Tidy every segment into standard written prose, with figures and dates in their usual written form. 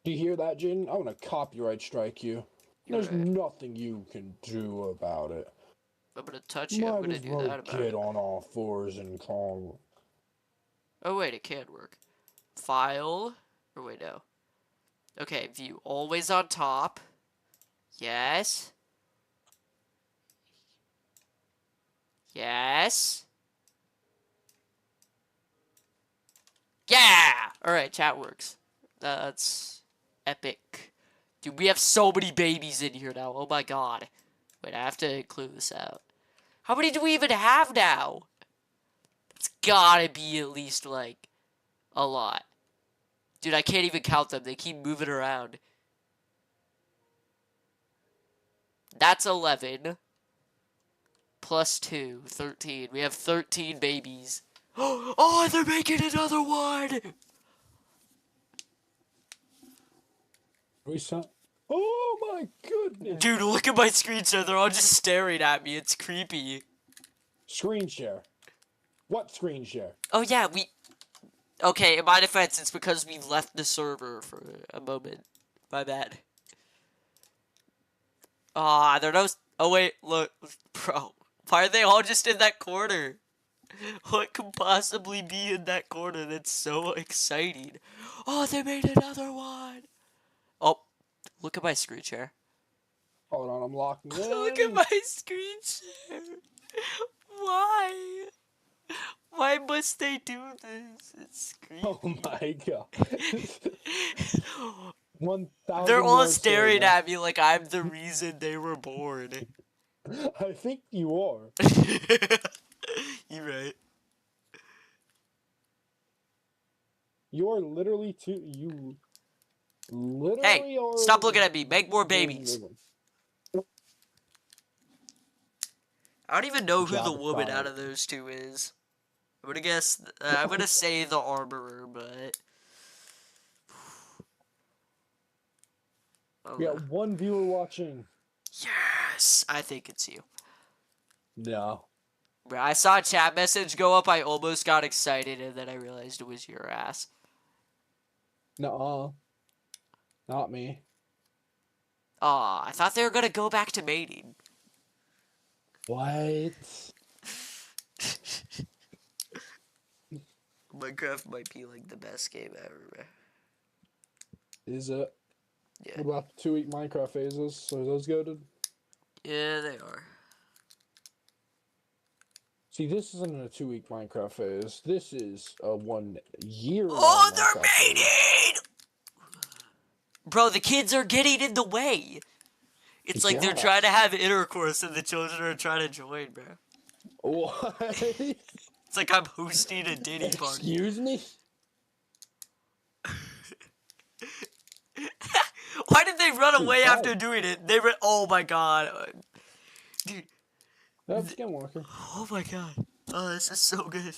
Do you hear that, Jaden? I'm gonna copyright strike you. You're There's right. nothing you can do about it. I'm gonna touch you. I'm Might gonna as do well that about get it. on all fours and call. Oh, wait, it can work. File. Or wait, no. Okay, view. Always on top. Yes. Yes. Yeah! Alright, chat works. That's epic. Dude, we have so many babies in here now. Oh my god. Wait, I have to clue this out. How many do we even have now? It's gotta be at least, like, a lot. Dude, I can't even count them. They keep moving around. That's 11. Plus 2. 13. We have 13 babies. Oh, they're making another one! We saw. Oh my goodness! Dude, look at my screen share. They're all just staring at me. It's creepy. Screen share. What screen share? Oh, yeah, we... Okay, in my defense, it's because we left the server for a moment. My bad. Ah, they're no... Oh, wait, look. Bro, why are they all just in that corner? What could possibly be in that corner that's so exciting? Oh, they made another one! Oh, look at my screen share. Hold on, I'm locking Look at in. my screen share. Why? Why must they do this? It's Oh creepy. my god. 1,000 They're all yards there, staring guy. at me like I'm the reason they were born. I think you are. You're right. You're literally too. You Hey, literally are. stop looking at me. Make more babies. I don't even know who the woman out Jabba of those two is. I'm gonna guess. I'm gonna say the armorer, but. We got one viewer watching. Yes! I think it's you. No. Bro, I saw a chat message go up, I almost got excited, and then I realized it was your ass. Nuh-uh. Not me. Aw, I thought they were gonna go back to mating. What? Minecraft might be like the best game ever. Is it? Yeah. What about the 2-week Minecraft phases? Are those goated? Yeah, they are. See, this isn't a 2-week Minecraft phase. This is a 1 year Oh, long they're Minecraft phase. mating! Bro, the kids are getting in the way. It's like they're trying to have intercourse and the children are trying to join, bro. What? It's like I'm hosting a Diddy party. Excuse me? Why did they run away Why? after doing it? They ran. Oh my god. Dude. That's Skinwalker. Oh my god. Oh, this is so good.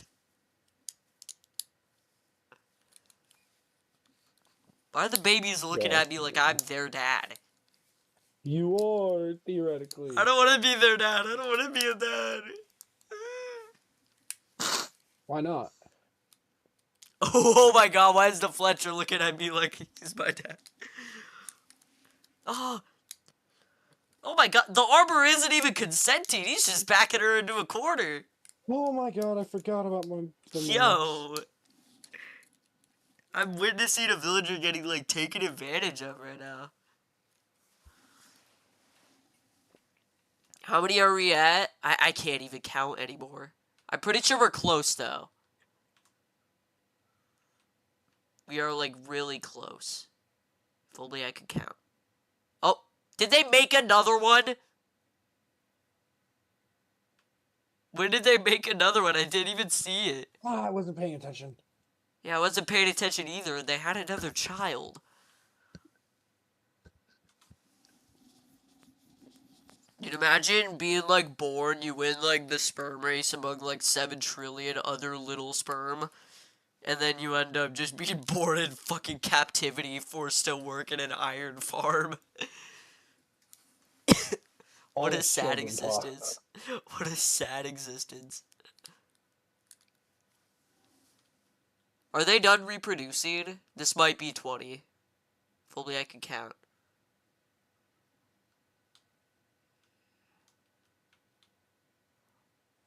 Why are the babies looking at me like I'm their dad? You are, theoretically. I don't want to be their dad. I don't want to be a dad. Why not? Oh my god, why is the Fletcher looking at me like he's my dad? Oh. Oh my god, the armor isn't even consenting. He's just backing her into a corner. Oh my god, I forgot about Yo. I'm witnessing a villager getting, like, taken advantage of right now. How many are we at? I can't even count anymore. I'm pretty sure we're close, though. We are, like, really close. If only I could count. Oh, did they make another one? When did they make another one? I didn't even see it. I wasn't paying attention. Yeah, I wasn't paying attention either. They had another child. You'd imagine being, like, born, you win, like, the sperm race among, like, 7 trillion other little sperm. And then you end up just being born in fucking captivity, forced to work in an iron farm. What a sad existence. What a sad existence. Are they done reproducing? This might be 20. If only I could count.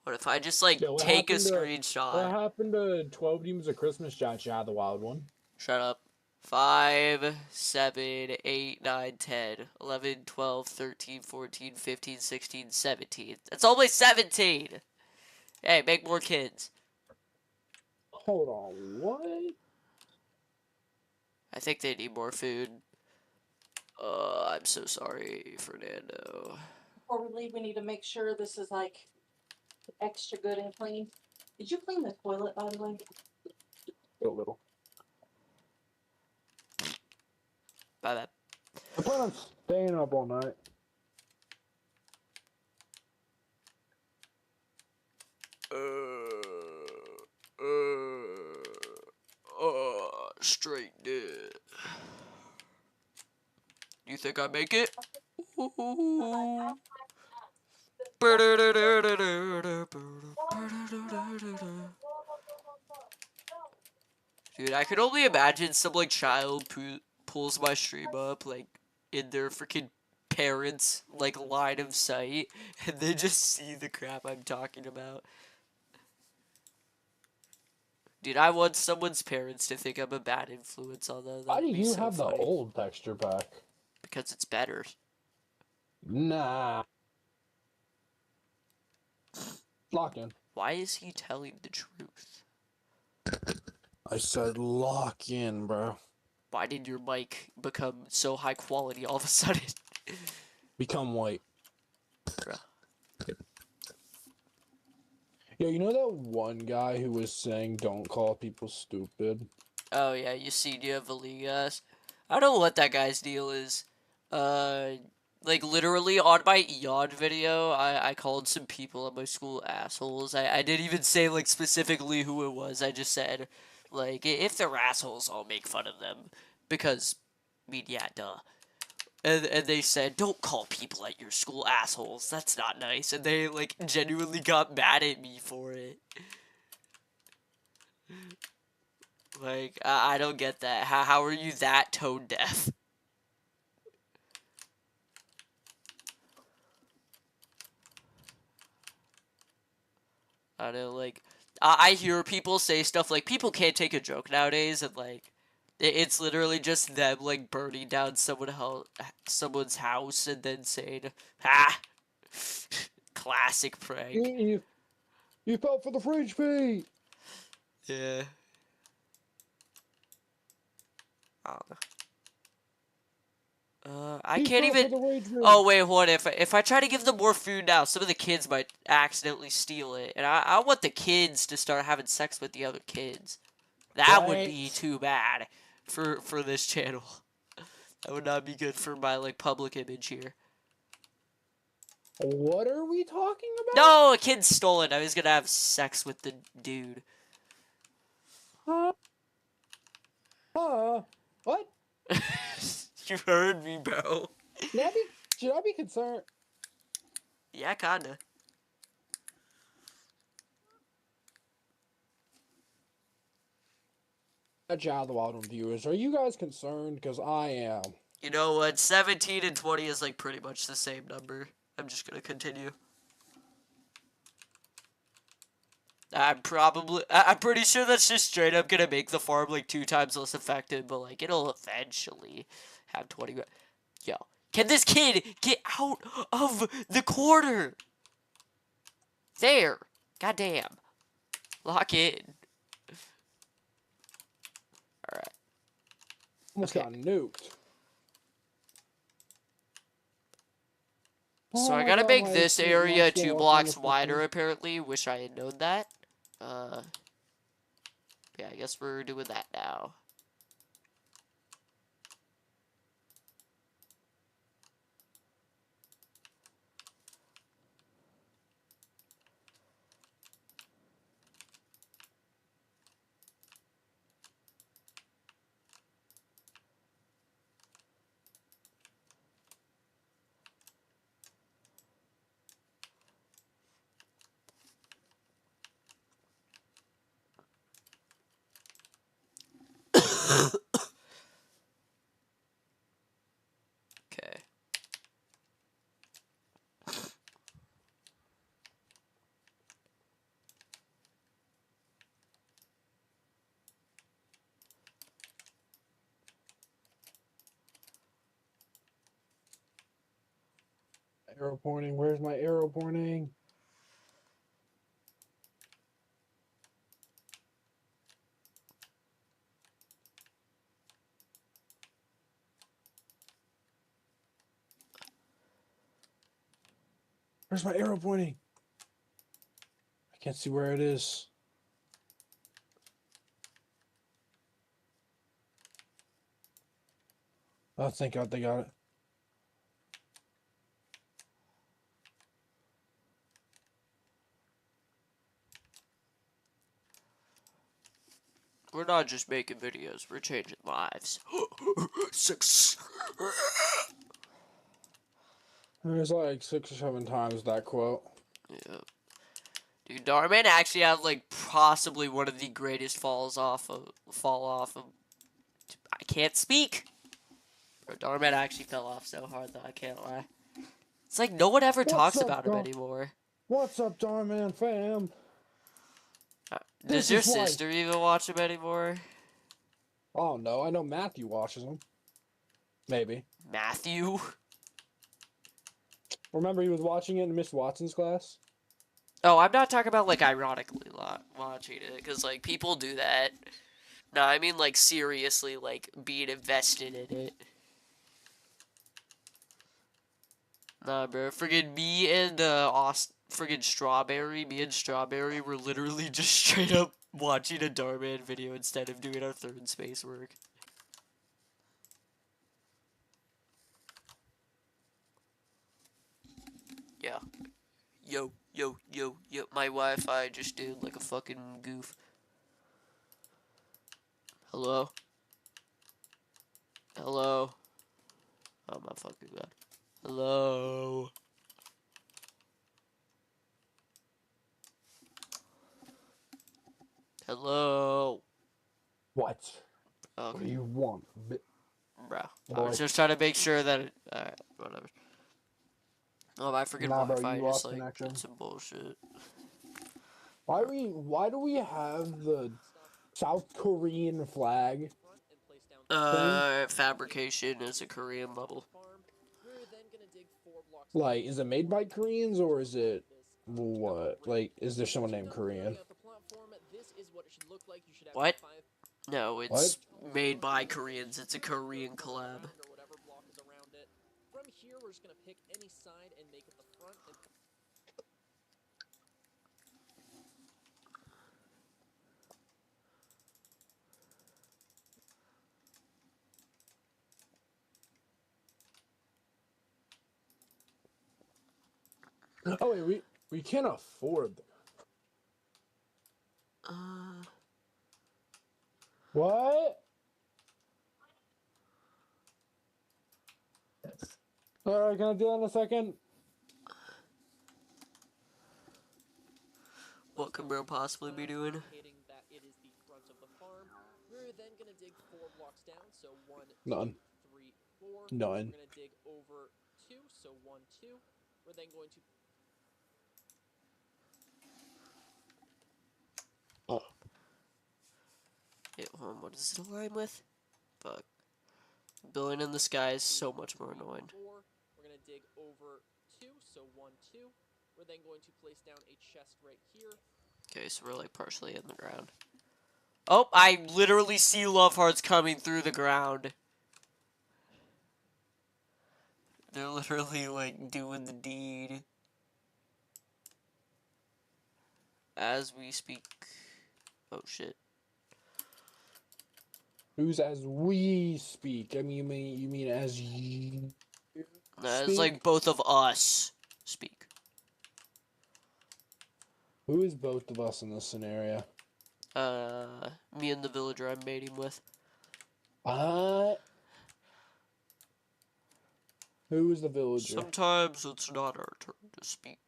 What if I just, like, Yo, take a what screenshot? happened to 12 Demons of Christmas, Josh? The wild one. Shut up. 5, 7, 8, 9, 10, 11, 12, 13, 14, 15, 16, 17. That's only 17! Hey, make more kids. Hold on, what? I think they need more food. I'm so sorry, Fernando. Before we leave, we need to make sure this is like extra good and clean. Did you clean the toilet, by the way? A little. Bye bye. I plan on staying up all night. Straight dead. You think I make it? Ooh. Dude, I could only imagine some, like, child pulls my stream up, like, in their freaking parents', like, line of sight, and they just see the crap I'm talking about. Dude, I want someone's parents to think I'm a bad influence on them. Why do That'd be you so have funny. the old texture pack? Because it's better. Nah. Lock in. Why is he telling the truth? I said lock in, bro. Why did your mic become so high quality all of a sudden? Become white. Bruh. Yo, you know that one guy who was saying don't call people stupid? Oh yeah, you see, you have Valigas. I don't know what that guy's deal is. Like literally on my Eon video, I called some people at my school assholes. I didn't even say like specifically who it was. I just said, like, if they're assholes, I'll make fun of them. Because, I mean, yeah, duh. And they said, don't call people at your school assholes. That's not nice. And they, like, genuinely got mad at me for it. Like, I don't get that. How are you that tone deaf? I don't know, like, I hear people say stuff like, people can't take a joke nowadays, and, like, it's literally just them, like, burning down someone's house and then saying, ha! Classic prank. You fell for the fridge, Pete! Yeah. I don't know. I He can't fell for even. the rage room. Oh wait, what if I try to give them more food now? Some of the kids might accidentally steal it, and I want the kids to start having sex with the other kids. That would be Right. too bad for this channel. That would not be good for my like public image here. What are we talking about? No, a kid stole it. Now he's gonna have sex with the dude. What? You heard me, bro. Should I be concerned? Yeah, kinda. Child of the Wild One viewers, are you guys concerned? Because I am. You know what? 17 and 20 is like pretty much the same number. I'm just gonna continue. I'm pretty sure that's just straight up gonna make the farm like 2 times less effective, but like it'll eventually have 20. Yo, can this kid get out of the corner? There. Goddamn. Lock in. Alright. Almost Okay. got nuked. So Oh I my gotta God, make my this HP area lost 2 one blocks almost wider, nothing. apparently. Wish I had known that. Yeah, I guess we're doing that now. arrow pointing? Where's my arrow pointing? Where's my arrow pointing? I can't see where it is. Oh, thank God they got it. We're not just making videos, we're changing lives. Six. There's like 6 or 7 times that quote. Yeah. Dude, Darman actually had like possibly one of the greatest fall off of. I can't speak. Bro, Darman actually fell off so hard though. I can't lie. It's like no one ever talks about him anymore. What's up, Darman fam? Does your sister even watch him anymore? Oh no, I know Matthew watches him. Maybe. Matthew? Remember he was watching it in Miss Watson's class? Oh, I'm not talking about like ironically watching it, because like people do that. No, I mean like seriously, like being invested in it. Nah, bro. Friggin' me and friggin' Strawberry, were literally just straight up watching a Darman video instead of doing our third space work. Yeah. Yo, yo, yo, yo. My Wi-Fi just did like a fucking goof. Hello? Hello? Oh my fucking god. Hello? Hello? What? Okay. What do you want? Bro. I was just trying to make sure that alright, whatever. Oh, my freaking Wi-Fi just like did some bullshit. Why do we have the South Korean flag? Fabrication is a Korean bubble. Like, is it made by Koreans or is it what? Like, is there someone named Korean? What? No, it's made by Koreans. It's a Korean collab. From here, we're just gonna pick any side and make it the front. Oh wait, we can't afford them. What? Alright, can I do that in a second? What could bro possibly be doing? That it is the front of the farm. We're then gonna dig 4 blocks down, so 1, 2, None. 3, 4. None. We're gonna dig over 2, so 1, 2. We're then going to. Oh. Yeah, hold on, what does it align with? Fuck. Building in the sky is so much more annoying. 4. We're gonna dig over 2, so 1, 2. We're then going to place down a chest right here. Okay, so we're like partially in the ground. Oh, I literally see love hearts coming through the ground. They're literally like doing the deed. As we speak. Oh shit. Who's as we speak? I mean, you mean as you It's like both of us speak. Who is both of us in this scenario? Me and the villager I'm mating with. Who is the villager? Sometimes it's not our turn to speak.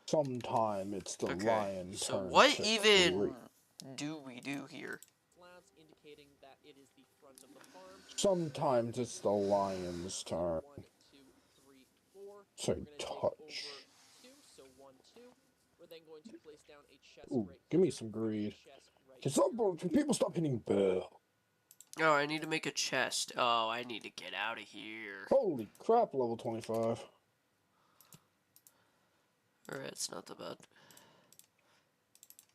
Sometime it's the lion so turn. what even do we do here? Slabs indicating that it is the front of the farm. Sometimes it's the lion's turn. 1, 2, 3, 4. So We're gonna dig touch. over 2, so 1, 2. We're then going to place down a chest Ooh, right give me here, some greed. chest right Can people stop hitting bell? Oh, I need to make a chest. Oh, I need to get out of here. Holy crap, level 25. Alright, it's not that bad.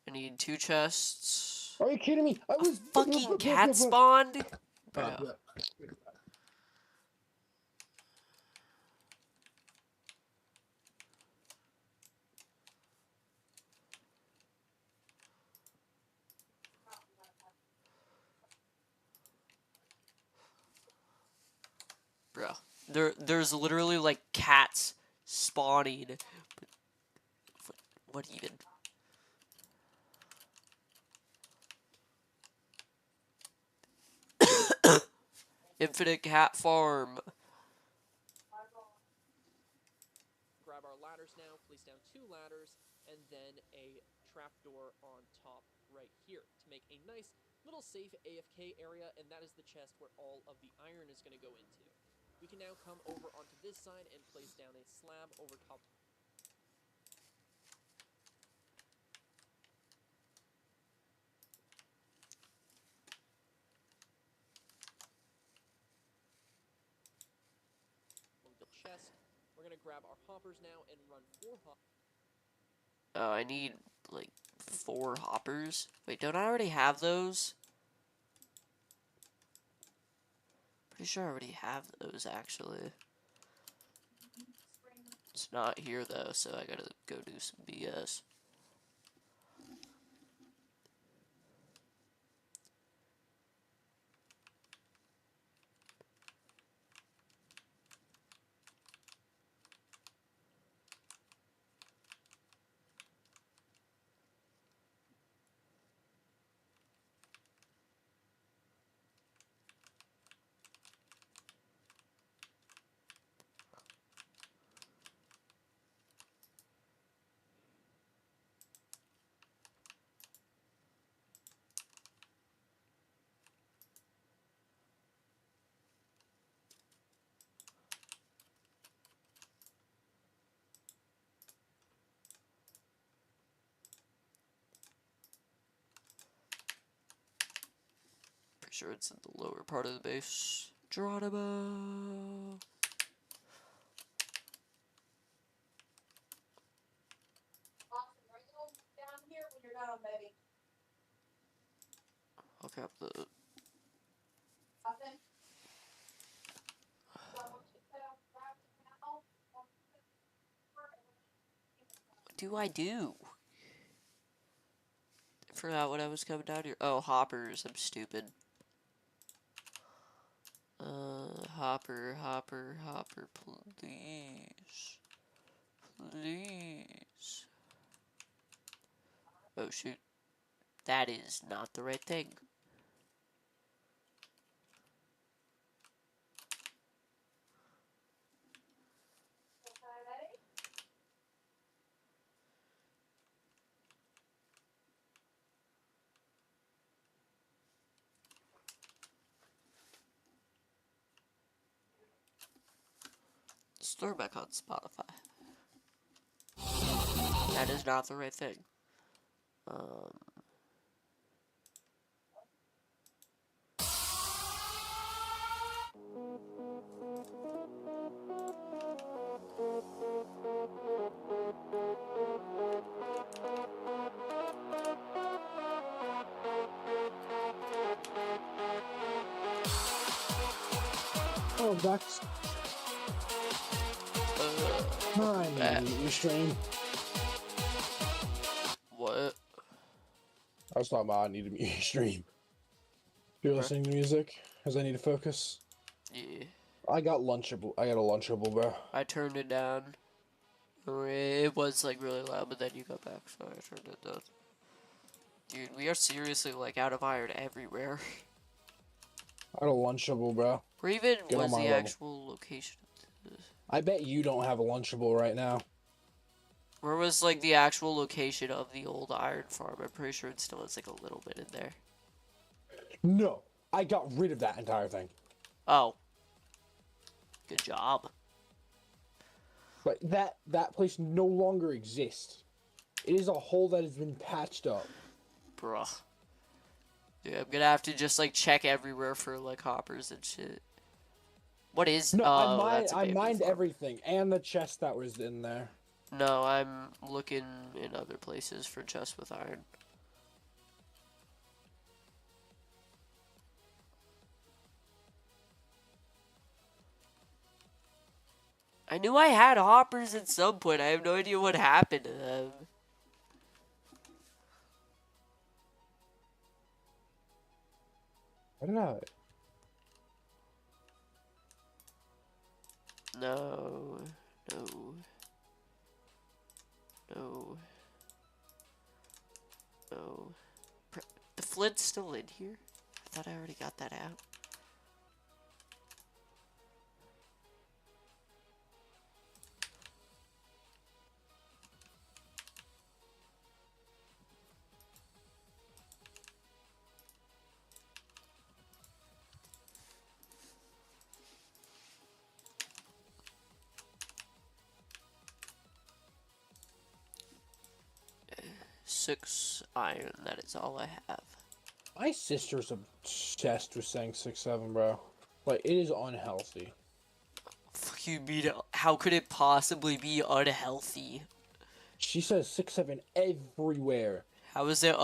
I need 2 chests. Are you kidding me? I A was fucking cat spawned? Bro. Bro. There's literally like cats spawning. What even? Infinite cat farm. Grab our ladders now, place down 2 ladders, and then a trapdoor on top right here to make a nice little safe AFK area, and that is the chest where all of the iron is going to go into. We can now come over onto this side and place down a slab over top. The chest. We're going to grab our hoppers now and run 4 hoppers. Oh, I need like 4 hoppers. Wait, don't I already have those? Pretty sure I already have those actually. It's not here though, so I gotta go do some BS. Pretty sure it's in the lower part of the base. Geronimo! Austin, bring them down here when you're done, baby. I'll grab the... Austin? So I want you to set up right now. What do I do? I forgot what I was coming down here. Oh, hoppers. I'm stupid. Hopper, hopper, hopper, please. Please. Oh, shoot. That is not the right thing. Let's throw back on Spotify. That is not the right thing. Oh, that's time to mute your stream. What? I was talking about I need to mute your stream. You're listening to music as I need to focus. Yeah. I got Lunchable. I got a Lunchable, bro. I turned it down. It was like really loud, but then you got back, so I turned it down. Dude, we are seriously like out of iron everywhere. I got a Lunchable, bro. Where even Get on was my the level. actual location of this? I bet you don't have a Lunchable right now. Where was like the actual location of the old iron farm? I'm pretty sure it still has like a little bit in there. No, I got rid of that entire thing. Oh. Good job. But that place no longer exists. It is a hole that has been patched up. Bruh. Yeah, I'm gonna have to just like check everywhere for like hoppers and shit. What is? No, Oh, that's a I bamboo mined farm. everything and the chest that was in there. No, I'm looking in other places for chests with iron. I knew I had hoppers at some point. I have no idea what happened to them. What did I? No, no, no, no. The flint's still in here? I thought I already got that out. Six iron, that is all I have. My sister's chest was saying 6-7, bro. Like, it is unhealthy. Fuck you mean, how could it possibly be unhealthy? She says 6-7 everywhere. How is it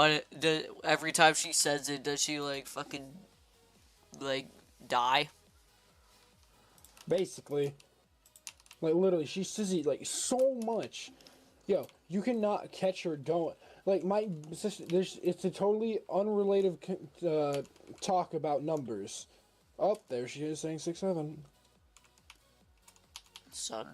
every time she says it, does she like fucking like die? Basically. Like, literally, she says it like so much. Yo, you cannot catch her going. Like, my sister, it's a totally unrelated talk about numbers. Oh, there she is saying 6-7. Son.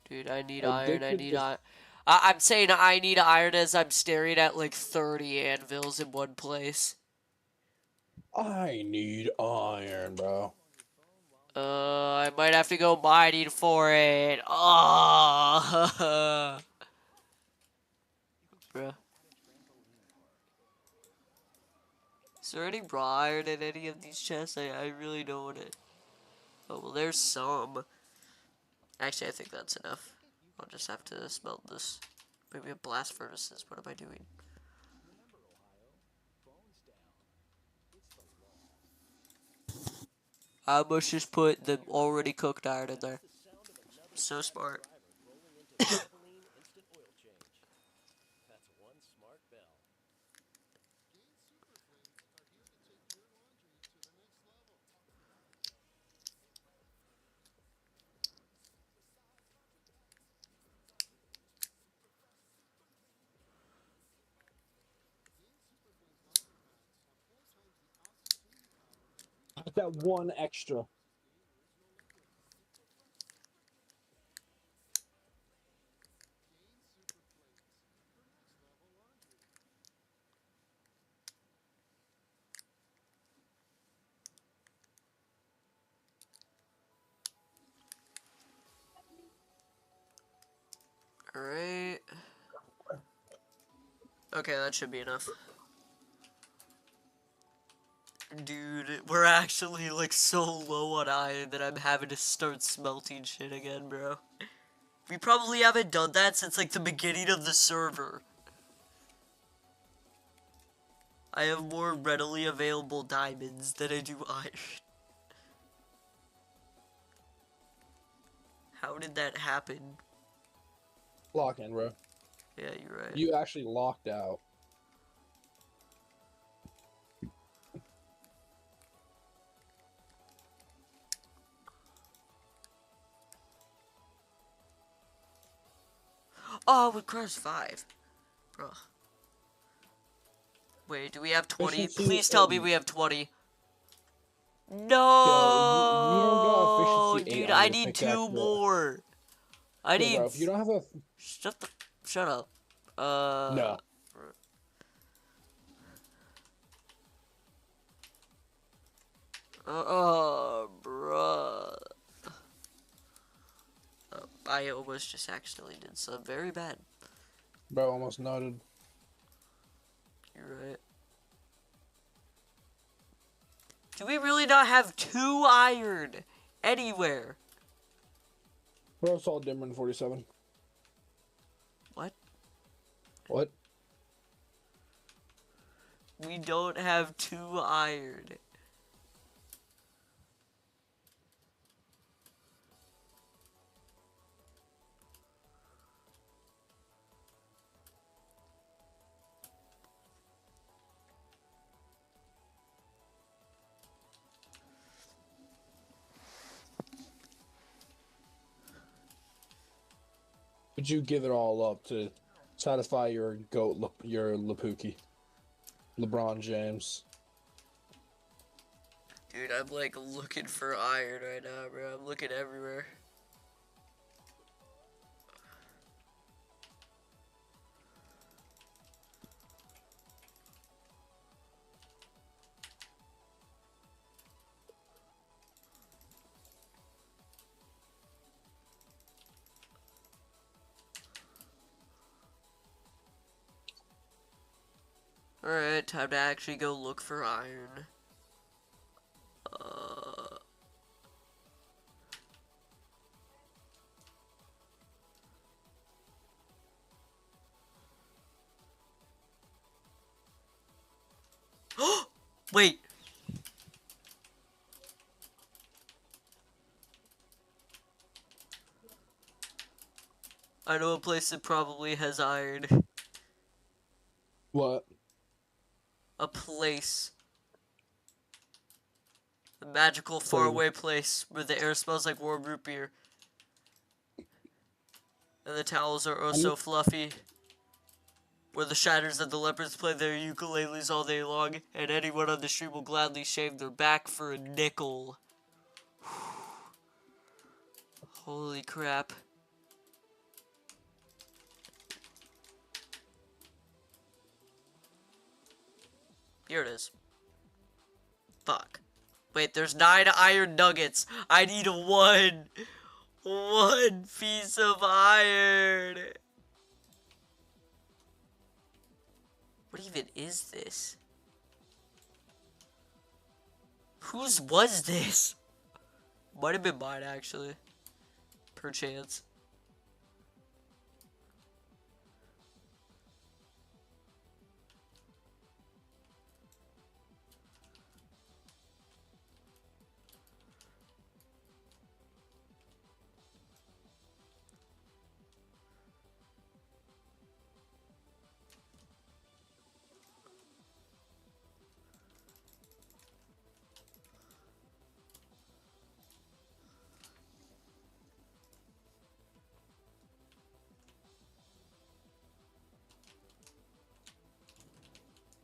Dude, I need iron, I need iron. I'm saying I need iron as I'm staring at like 30 anvils in one place. I need iron, bro. I might have to go mining for it. Oh, bruh. Is there any raw iron in any of these chests? I really don't want it. Oh, well, there's some. Actually, I think that's enough. I'll just have to smelt this. Maybe a blast furnaces. What am I doing? I must just put the already cooked iron in there. So smart. That one extra. Alright. Okay, that should be enough. Dude, we're actually like so low on iron that I'm having to start smelting shit again, bro. We probably haven't done that since like the beginning of the server. I have more readily available diamonds than I do iron. How did that happen? Lock in, bro. Yeah, you're right. You actually locked out. Oh, we crossed 5. Bro. Wait, do we have 20? Efficiency Please tell me 8. we have 20. Yo, you No, don't got efficiency 8 dude, on I your need pickaxe, 2 bro. more. I Yo, need. bro, if you don't have a... Shut up. No. Bruh. I almost just accidentally did something very bad. Bro, almost noted. You're right. Do we really not have 2 iron anywhere? Bro, it's all dimmer than 47. What? What? We don't have 2 iron. Would you give it all up to satisfy your your Lapuki, LeBron James? Dude, I'm like looking for iron right now, bro. I'm looking everywhere. Alright, time to actually go look for iron. Wait. I know a place that probably has iron. What? A place. A magical Please. faraway place where the air smells like warm root beer. And the towels are oh so fluffy. Where the shatters and the leopards play their ukuleles all day long. And anyone on the street will gladly shave their back for a nickel. Holy crap. Here it is. Fuck. Wait, there's 9 iron nuggets. I need one piece of iron. What even is this? Whose was this? Might have been mine, actually. Perchance.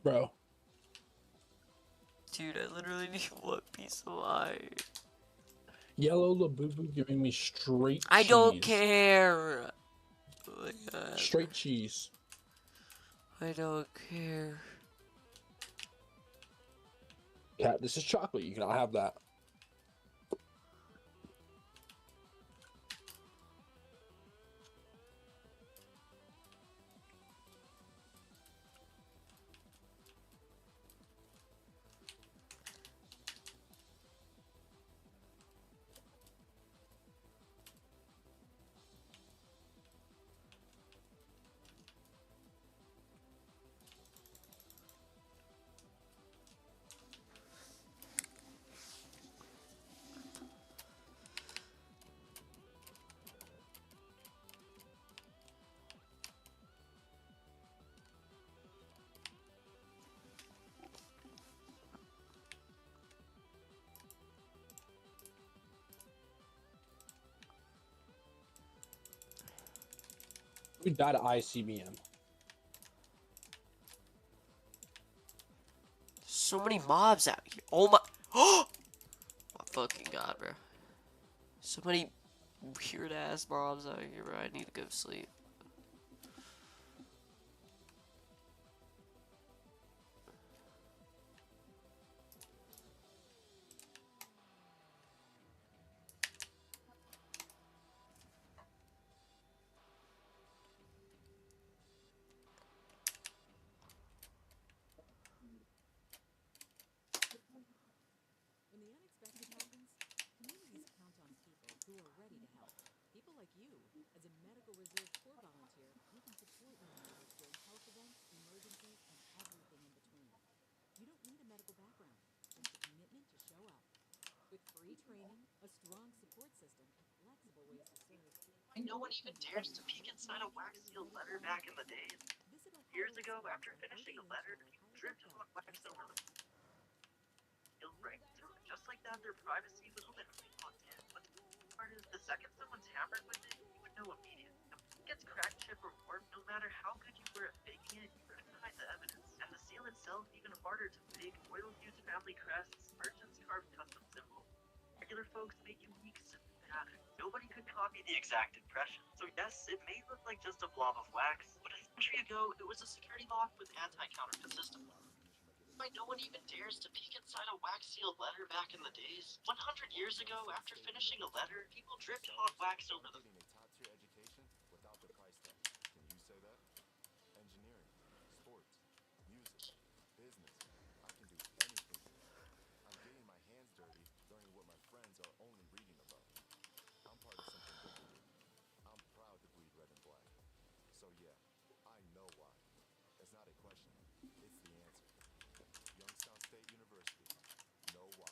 Bro. Dude, I literally need one piece of iron. Yellow Labubu giving me straight I cheese. don't care. Oh my God. Straight cheese. I don't care. Cat, this is chocolate. You cannot have that. We died at ICBM. So many mobs out here. Oh my. Oh my fucking God, bro. So many weird ass mobs out here, bro. I need to go sleep. When the unexpected happens, communities count on people who are ready to help. People like you, as a medical reserve corps no one even dares to peek inside a wax-sealed letter back in the days. Years ago, after finishing a letter, people dripped hot wax over the sealed right through it. Just like that, their privacy was literally locked in. But the part is, the second someone's hammered with it, you would know immediately. If it gets cracked, chipped, or warped, no matter how good you were at faking it, you couldn't hide the evidence. And the seal itself, even harder to fake. Oil used family crests, merchants carved custom symbols. Regular folks made unique patterns. Nobody could copy the exact impression. So yes, it may look like just a blob of wax, but a century ago, it was a security lock with anti-counterfeit system. Why no one even dares to peek inside a wax-sealed letter back in the days? 100 years ago, after finishing a letter, people dripped hot wax over the... Getting a top-tier education without the price tag. Can you say that? Engineering, sports, music, business. I can do anything here. I'm getting my hands dirty, learning what my friends are only reading about. I'm part of something bigger here. I'm proud to bleed red and black. So yeah, I know why. It's not a question. It's the answer. Youngstown State University. Know why.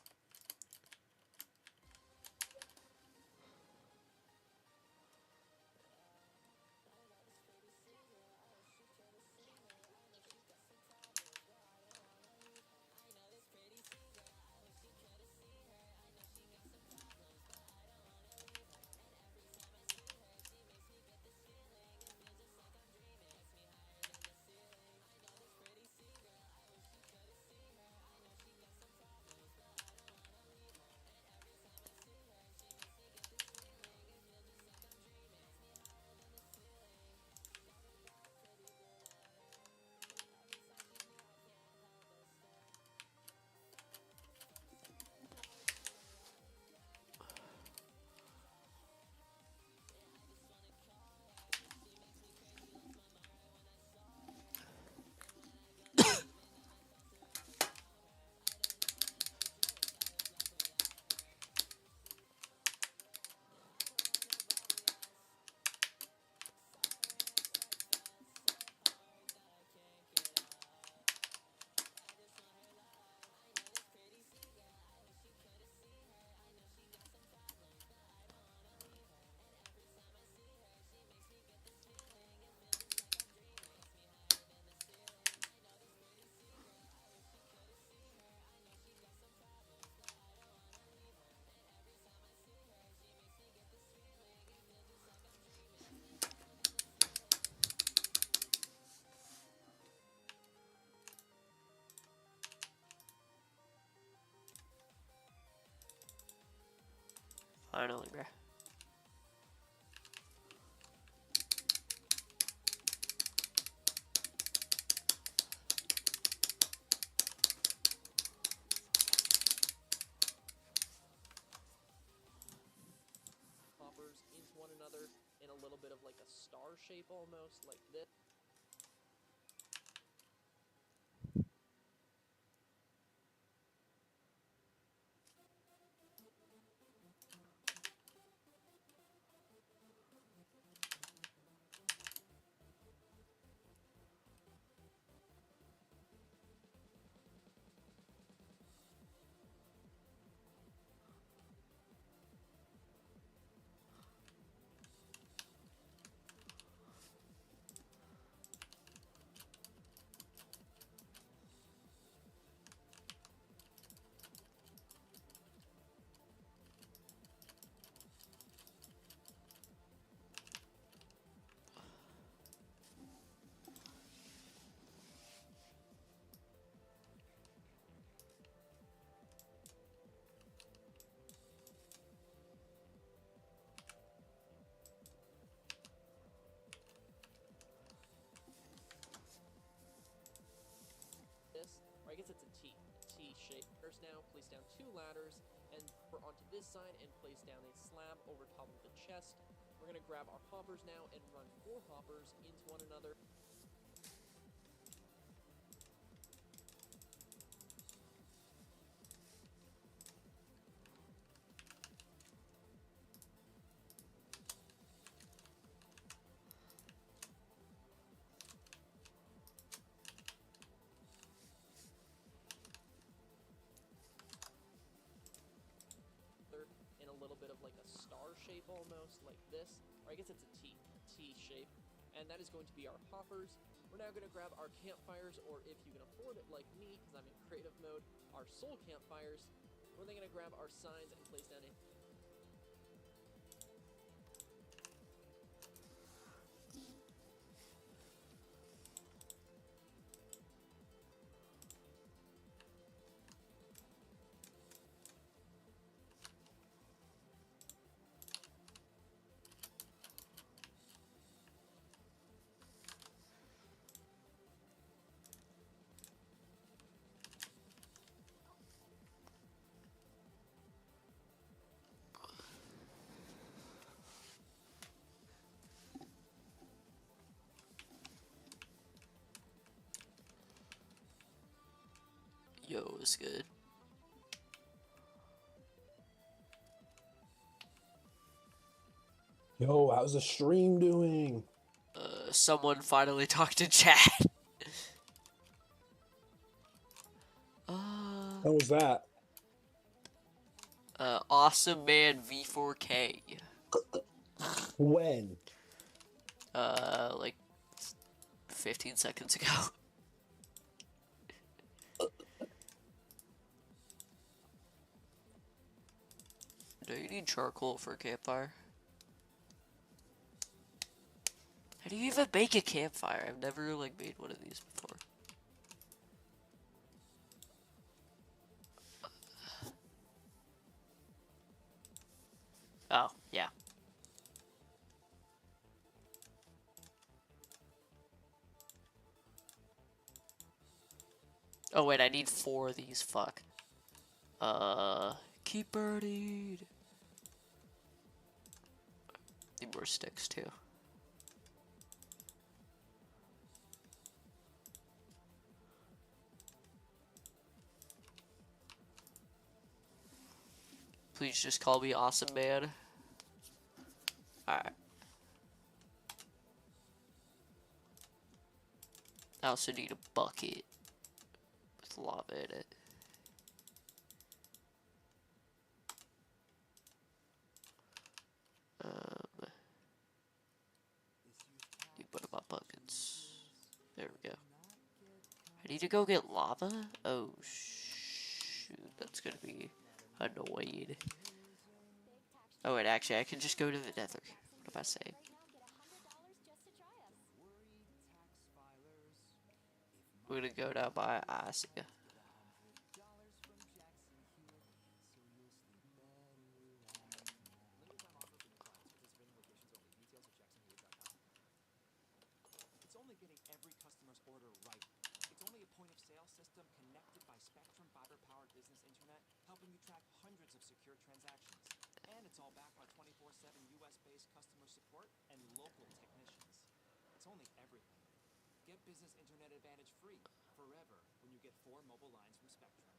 Finally, bruh. Hoppers into one another in a little bit of like a star shape almost, like this. Or I guess it's a T shape. First now, place down 2 ladders, and we're onto this side and place down a slab over top of the chest. We're gonna grab our hoppers now and run 4 hoppers into one another. In a little bit of like a star shape almost, like this. or I guess it's a T shape, and that is going to be our hoppers. We're now going to grab our campfires, or if you can afford it like me, because I'm in creative mode, our soul campfires. We're then going to grab our signs and place down a Yo, it's good. Yo, how's the stream doing? Someone finally talked to chat. How was that? Awesome Man V4K. When? Like 15 seconds ago. Do you need charcoal for a campfire? How do you even make a campfire? I've never like made one of these before. Oh, yeah. Oh wait, I need 4 of these, fuck. Keep birdied. Need more sticks too. Please just call me Awesome Man. Alright. I also need a bucket with lava in it. Need one of my buckets. There we go. I need to go get lava? Oh, shoot. That's gonna be annoying. Oh, wait, actually, I can just go to the nether. What am I saying? We're gonna go down by Asia. It's only getting every customer's order right. It's only a point of sale system connected by Spectrum fiber-powered business internet, helping you track hundreds of secure transactions. And it's all backed by 24/7 US-based customer support and local technicians. It's only everything. Get Business Internet Advantage free forever when you get 4 mobile lines from Spectrum.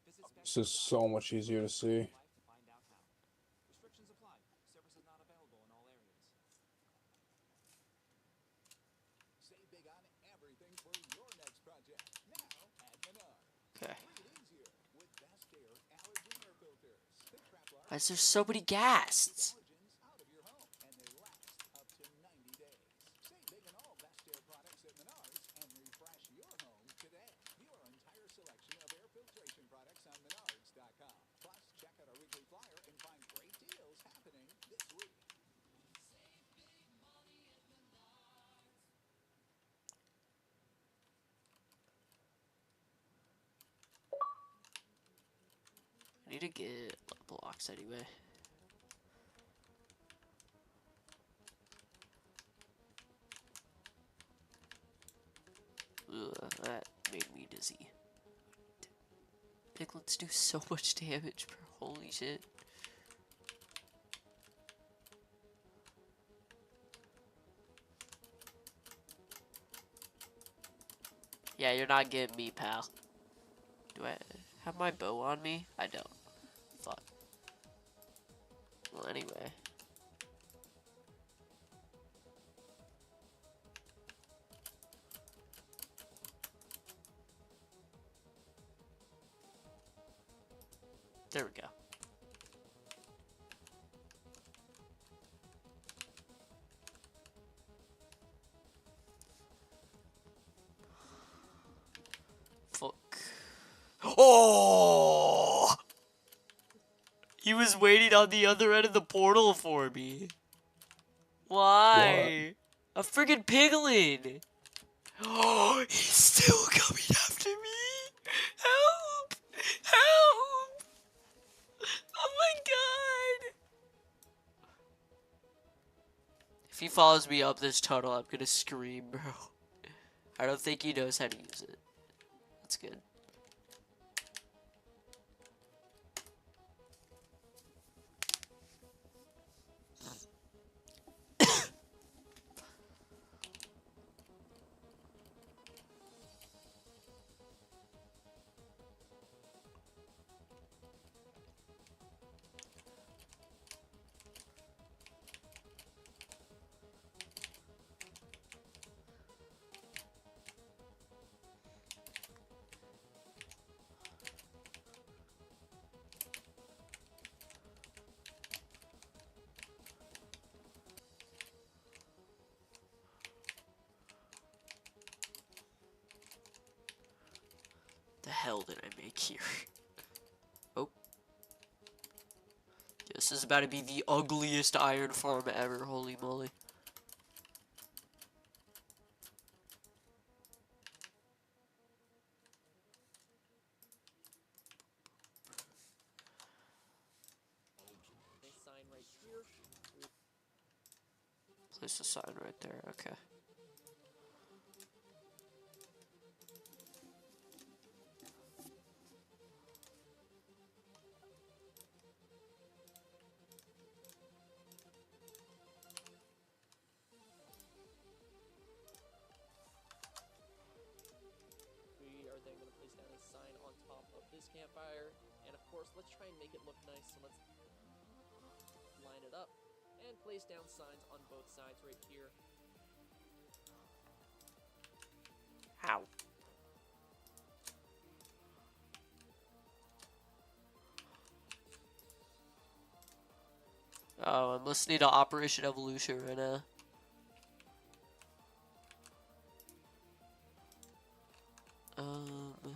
Visit This is so much easier to see. to find out how. Restrictions apply. Services not available in all areas. Save big on everything for your next project. Now at Menards. Okay. Breathe easier with Best Air allergen air filters. They trap large Why is there so many ghasts? allergens out of your home, and they last up to 90 days. Save big on all Best Air products at Menards and refresh your home today. View our entire selection of air filtration products on Menards.com. Plus, check out our weekly flyer and find great deals happening this week. I need to get blocks anyway. Ugh, that made me dizzy. Piglets do so much damage, bro. Holy shit. Yeah, you're not getting me, pal. Do I have my bow on me? I don't. Fuck. Well, anyway. There we go. Oh! He was waiting on the other end of the portal for me. Why? A friggin' piglin! Oh, he's still coming after me! Help! Help! Oh my god! If he follows me up this tunnel, I'm gonna scream, bro. I don't think he knows how to use it. That's good. The hell did I make here? Oh. This is about to be the ugliest iron farm ever, holy moly. A sign right here. Place a sign right there, okay. We are then going to place down a sign on top of this campfire. And of course, let's try and make it look nice. So let's line it up and place down signs on both sides right here. How? Oh, I'm listening to Operation Evolution right now. And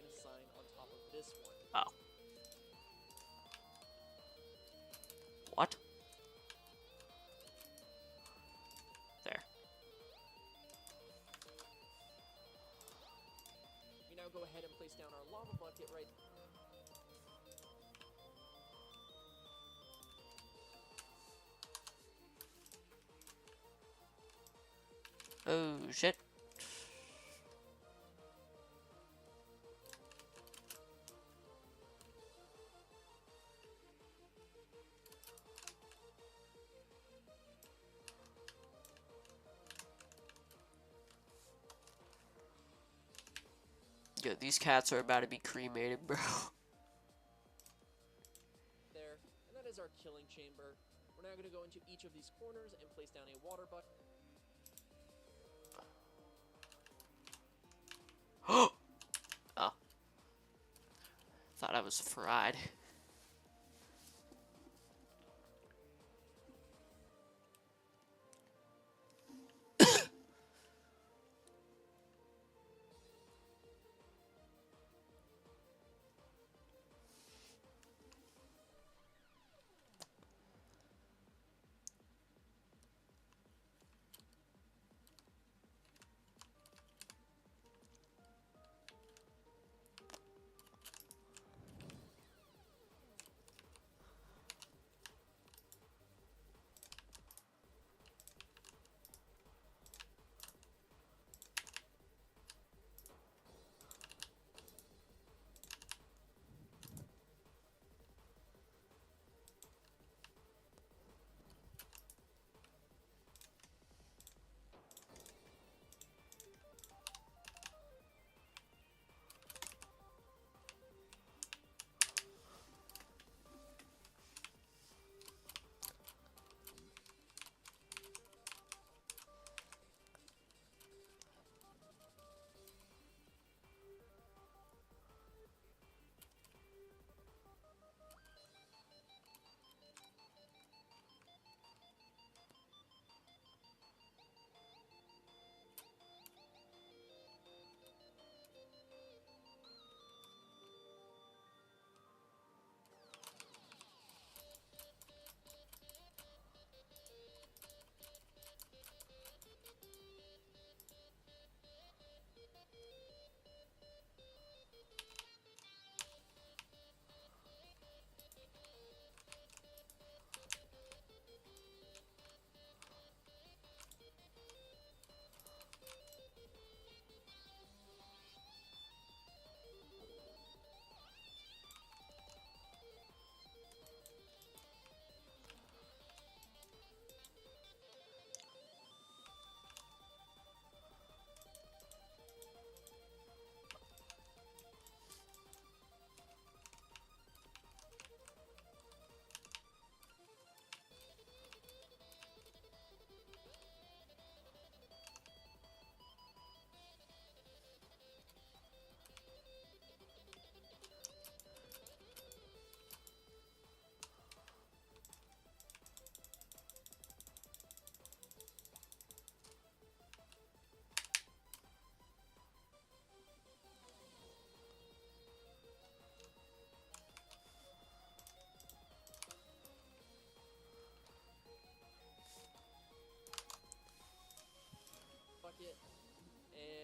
a sign on top of this one. Oh. What? There. We now go ahead and place down our lava bucket right. Oh, shit. Yo, these cats are about to be cremated, bro. There, and that is our killing chamber. We're now going to go into each of these corners and place down a water bucket. Oh. Thought I was fried.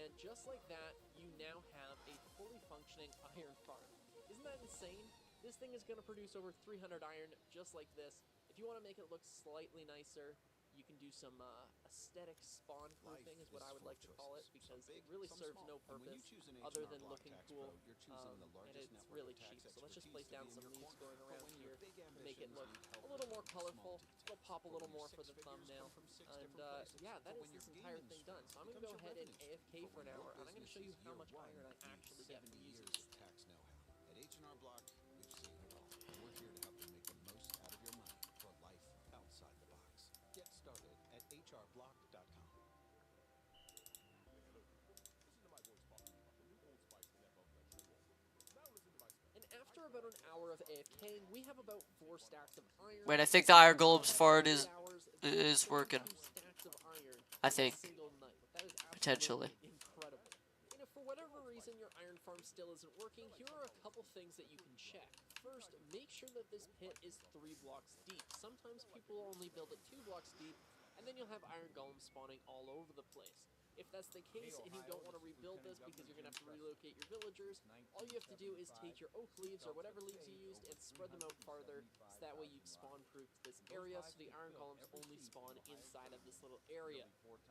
And just like that, you now have a fully functioning iron farm. Isn't that insane? This thing is going to produce over 300 iron just like this. If you want to make it look slightly nicer, you can do some aesthetic spawn proofing is what I would like to call it, because it really serves no purpose other than looking cool, and it's really cheap. So let's just place down some leaves going around here to make it look a little more colorful. It'll pop a little more for the thumbnail, and yeah, that is this entire thing done. So I'm going to go ahead and AFK for an hour, and I'm going to show you how much iron I actually get from using this. Tax know-how. At H&R Block, we've seen it all. We're here to help you make the most out of your money for life outside the box. Get started at hrblock.com. And after about an hour of AFKing, we have about 4 stacks of iron. Wait, I think the Iron Golem's fart is working. 2 stacks of iron I in a think. single night. That is Potentially. absolutely incredible. And if for whatever reason your iron farm still isn't working, here are a couple things that you can check. First, make sure that this pit is 3 blocks deep. Sometimes people only build it 2 blocks deep, and then you'll have iron golems spawning all over the place. If that's the case and you don't want to rebuild this because you're going to have to relocate your villagers, all you have to do is take your oak leaves or whatever leaves you used and spread them out farther, so that way you've spawn-proofed this area so the iron golems only spawn inside of this little area.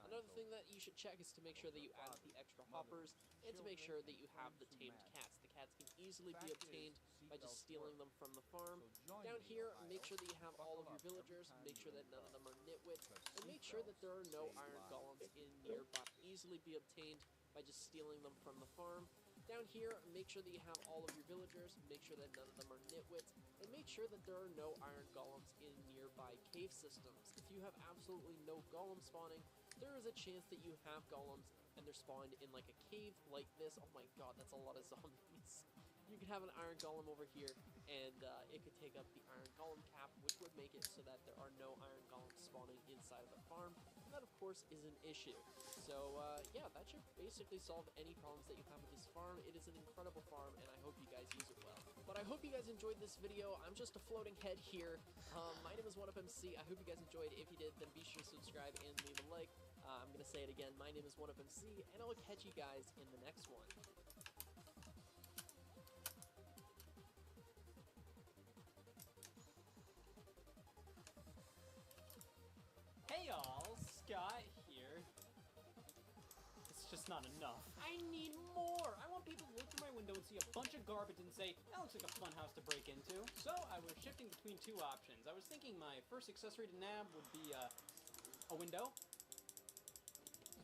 Another thing that you should check is to make sure that you add the extra hoppers and to make sure that you have the tamed cats. The cats can easily be obtained by just stealing them from the farm. Down here, make sure that you have all of your villagers, make sure that none of them are nitwits, and make sure that there are no iron golems in nearby. Easily be obtained by just stealing them from the farm. Down here, make sure that you have all of your villagers, make sure that none of them are nitwits, and make sure that there are no iron golems in nearby cave systems. If you have absolutely no golem spawning, there is a chance that you have golems and they're spawned in like a cave like this. Oh my god, that's a lot of zombies. You could have an iron golem over here, and it could take up the iron golem cap, which would make it so that there are no iron golems spawning inside of the farm. And that, of course, is an issue. So, yeah, that should basically solve any problems that you have with this farm. It is an incredible farm, and I hope you guys use it well. But I hope you guys enjoyed this video. I'm just a floating head here. My name is OneUpMC. I hope you guys enjoyed. If you did, then be sure to subscribe and leave a like. I'm going to say it again. My name is OneUpMC, and I will catch you guys in the next one. Hey y'all, Scott here. It's just not enough. I need more! I want people to look through my window and see a bunch of garbage and say, that looks like a fun house to break into. So I was shifting between 2 options. I was thinking my first accessory to nab would be a window,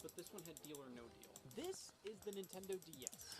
but this one had deal or no deal. This is the Nintendo DS.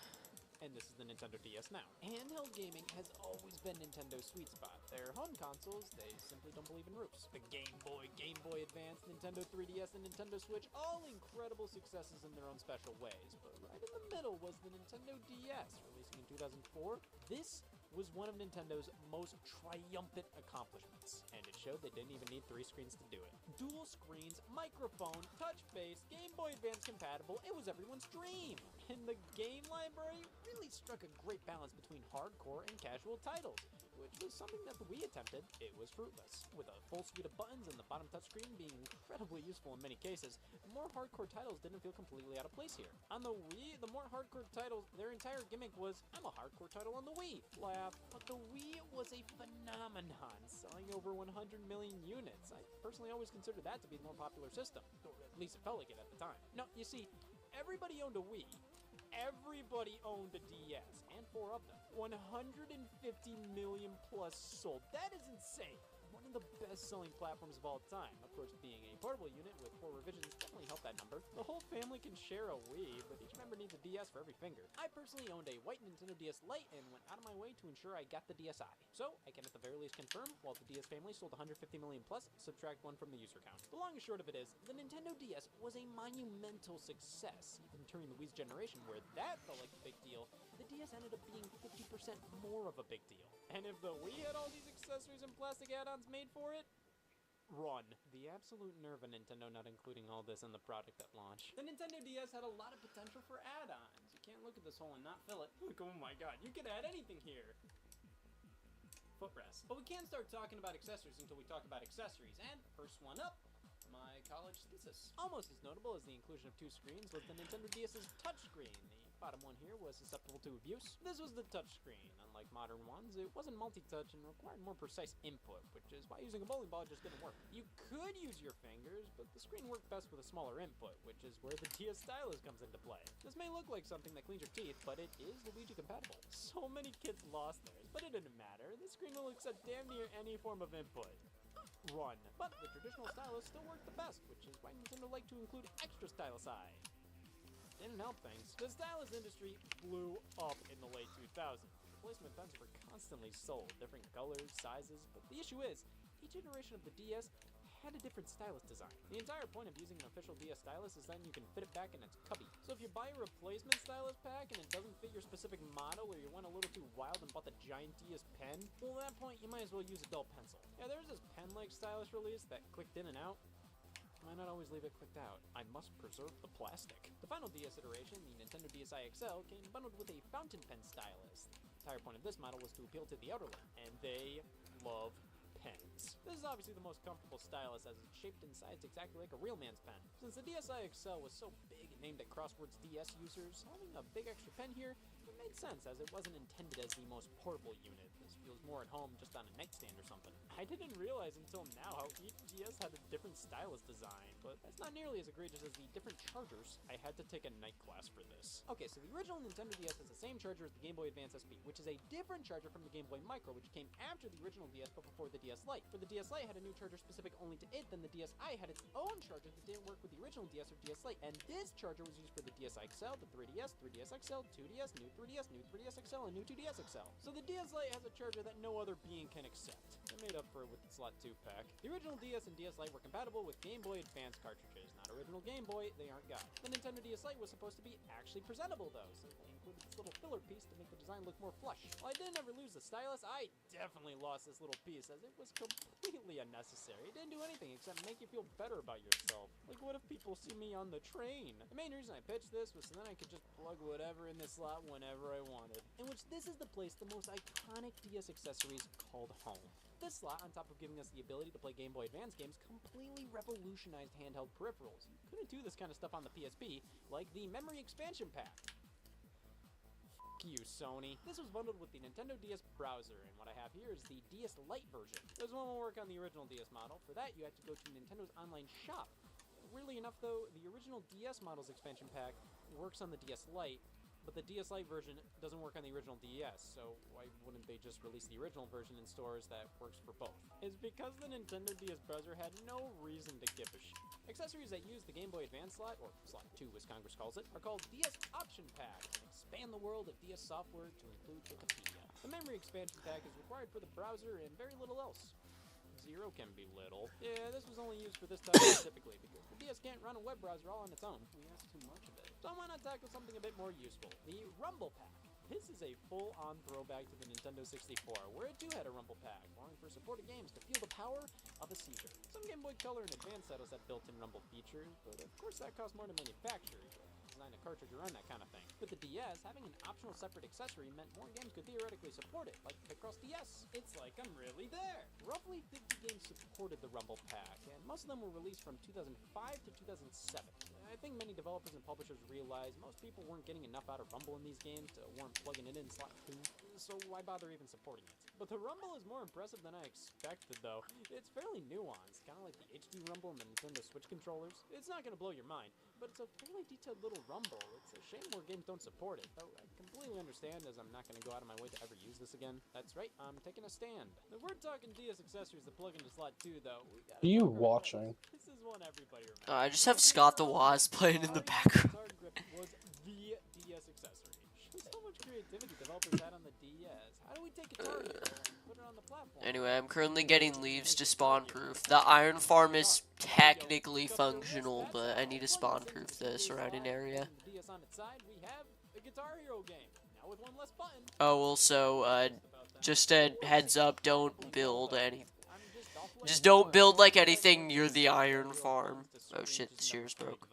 And this is the Nintendo DS Now. Handheld gaming has always been Nintendo's sweet spot. Their home consoles, they simply don't believe in roofs. The Game Boy, Game Boy Advance, Nintendo 3DS, and Nintendo Switch, all incredible successes in their own special ways. But right in the middle was the Nintendo DS, releasing in 2004. This was one of Nintendo's most triumphant accomplishments, and it showed they didn't even need 3 screens to do it. Dual screens, microphone, touch base, Game Boy Advance compatible, it was everyone's dream! And the game library really struck a great balance between hardcore and casual titles, which was something that the Wii attempted. It was fruitless. With a full suite of buttons and the bottom touchscreen being incredibly useful in many cases, more hardcore titles didn't feel completely out of place here. On the Wii, the more hardcore titles, their entire gimmick was, I'm a hardcore title on the Wii. Laugh. But the Wii was a phenomenon, selling over 100 million units. I personally always considered that to be the more popular system, or at least it felt like it at the time. No, you see, everybody owned a Wii. Everybody owned a DS, and 4 of them. 150 million plus sold. That is insane. One of the best-selling platforms of all time. Of course, being a portable unit with 4 revisions definitely helped that number. The whole family can share a Wii, but each member needs a DS for every finger. I personally owned a white Nintendo DS Lite and went out of my way to ensure I got the DSi. So, I can at the very least confirm, while the DS family sold 150 million plus, subtract 1 from the user count. The long and short of it is, the Nintendo DS was a monumental success. Even during the Wii's generation, where that felt like a big deal, the DS ended up being 50% more of a big deal. And if the Wii had all these accessories and plastic add-ons made for it, run. The absolute nerve of Nintendo not including all this in the product at launch. The Nintendo DS had a lot of potential for add-ons. You can't look at this hole and not fill it. Look, oh my god, you could add anything here. Footrest. But we can't start talking about accessories until we talk about accessories, and the first one up my college thesis. Almost as notable as the inclusion of 2 screens was the Nintendo DS's touchscreen. The bottom one here was susceptible to abuse. This was the touchscreen. Unlike modern ones, it wasn't multi-touch and required more precise input, which is why using a bowling ball just didn't work. You could use your fingers, but the screen worked best with a smaller input, which is where the DS stylus comes into play. This may look like something that cleans your teeth, but it is Luigi compatible. So many kids lost theirs, but it didn't matter. The screen will accept damn near any form of input. Run. But the traditional stylus still worked the best, which is why Nintendo liked to include extra stylusi. Didn't help things. The stylus industry blew up in the late 2000s. Replacement pens were constantly sold, different colors, sizes, but the issue is, each iteration of the DS had a different stylus design. The entire point of using an official DS stylus is then you can fit it back in its cubby. So if you buy a replacement stylus pack and it doesn't fit your specific model, or you went a little too wild and bought the giant DS pen, well at that point you might as well use a dull pencil. Yeah, there's this pen-like stylus release that clicked in and out. Why not always leave it clicked out? I must preserve the plastic. The final DS iteration, the Nintendo DSi XL, came bundled with a fountain pen stylus. The entire point of this model was to appeal to the elderly, and they love pens. This is obviously the most comfortable stylus as it's shaped and sized exactly like a real man's pen. Since the DSi XL was so big and aimed at Crosswords DS users, having a big extra pen here, it made sense as it wasn't intended as the most portable unit. This feels more at home just on a nightstand or something. I didn't realize until now how each DS had a different stylus design, but that's not nearly as egregious as the different chargers. I had to take a night class for this. Okay, so the original Nintendo DS has the same charger as the Game Boy Advance SP, which is a different charger from the Game Boy Micro, which came after the original DS but before the DS Lite. For the DS Lite had a new charger specific only to it, then the DSi had its own charger that didn't work with the original DS or DS Lite, and this charger was used for the DSi XL, the 3DS, 3DS XL, 2DS, new 3DS, new 3DS XL, and new 2DS XL. So the DS Lite has a charger that no other being can accept. They made up for it with the Slot 2 pack. The original DS and DS Lite were compatible with Game Boy Advance cartridges. Not original Game Boy, they aren't got. The Nintendo DS Lite was supposed to be actually presentable though, so they included this little filler piece to make the design look more flush. While I didn't ever lose the stylus, I definitely lost this little piece as it was completely unnecessary. It didn't do anything except make you feel better about yourself. Like, what if people see me on the train? The main reason I pitched this was so then I could just plug whatever in this slot whenever I wanted. In which this is the place the most iconic DS accessories called home. This slot, on top of giving us the ability to play Game Boy Advance games, completely revolutionized handheld peripherals. You couldn't do this kind of stuff on the PSP, like the Memory Expansion Pack. F you, Sony. This was bundled with the Nintendo DS browser, and what I have here is the DS Lite version. This one will work on the original DS model. For that, you have to go to Nintendo's online shop. Weirdly enough, though, the original DS model's expansion pack works on the DS Lite, but the DS Lite version doesn't work on the original DS, so why wouldn't they just release the original version in stores that works for both? It's because the Nintendo DS browser had no reason to give a shit. Accessories that use the Game Boy Advance slot, or Slot 2 as Congress calls it, are called DS Option Pack, and expand the world of DS software to include Wikipedia. The Memory Expansion Pack is required for the browser and very little else. Zero can be little. Yeah, this was only used for this type specifically, because the DS can't run a web browser all on its own. We asked too much of it. So I want to tackle something a bit more useful. The Rumble Pack. This is a full-on throwback to the Nintendo 64, where it too had a Rumble Pack, allowing for supported games to feel the power of a seizure. Some Game Boy Color and Advance titles have built-in Rumble features, but of course that costs more to manufacture. Design a cartridge around that kind of thing. With the DS, having an optional separate accessory meant more games could theoretically support it, like Picross DS. It's like I'm really there! Roughly 50 games supported the Rumble Pack, and most of them were released from 2005 to 2007. I think many developers and publishers realized most people weren't getting enough out of Rumble in these games to warrant plugging it in Slot 2, so why bother even supporting it? But the Rumble is more impressive than I expected, though. It's fairly nuanced, kind of like the HD Rumble and the Nintendo Switch controllers. It's not going to blow your mind, but it's a fairly detailed little Rumble. It's a shame more games don't support it, though I completely understand as I'm not going to go out of my way to ever use this again. That's right, I'm taking a stand. If we're talking DS accessories that plug into Slot 2, though, we gotta You talk our watching? friends. This is one everybody remembers. I just have Scott the Woz playing in the background. Guitar grip was the DS accessory. Shows how much creativity developers had on the DS. How do we take Guitar Hero and put it on the platform? Anyway, I'm currently getting leaves to spawn proof. The iron farm is technically functional, but I need to spawn proof the surrounding area. The DS on its side, we have a Guitar Hero game. Now with one less button. Oh, also, just a heads up, don't build any. Just don't build like anything near the iron farm. Oh shit, the shears broke.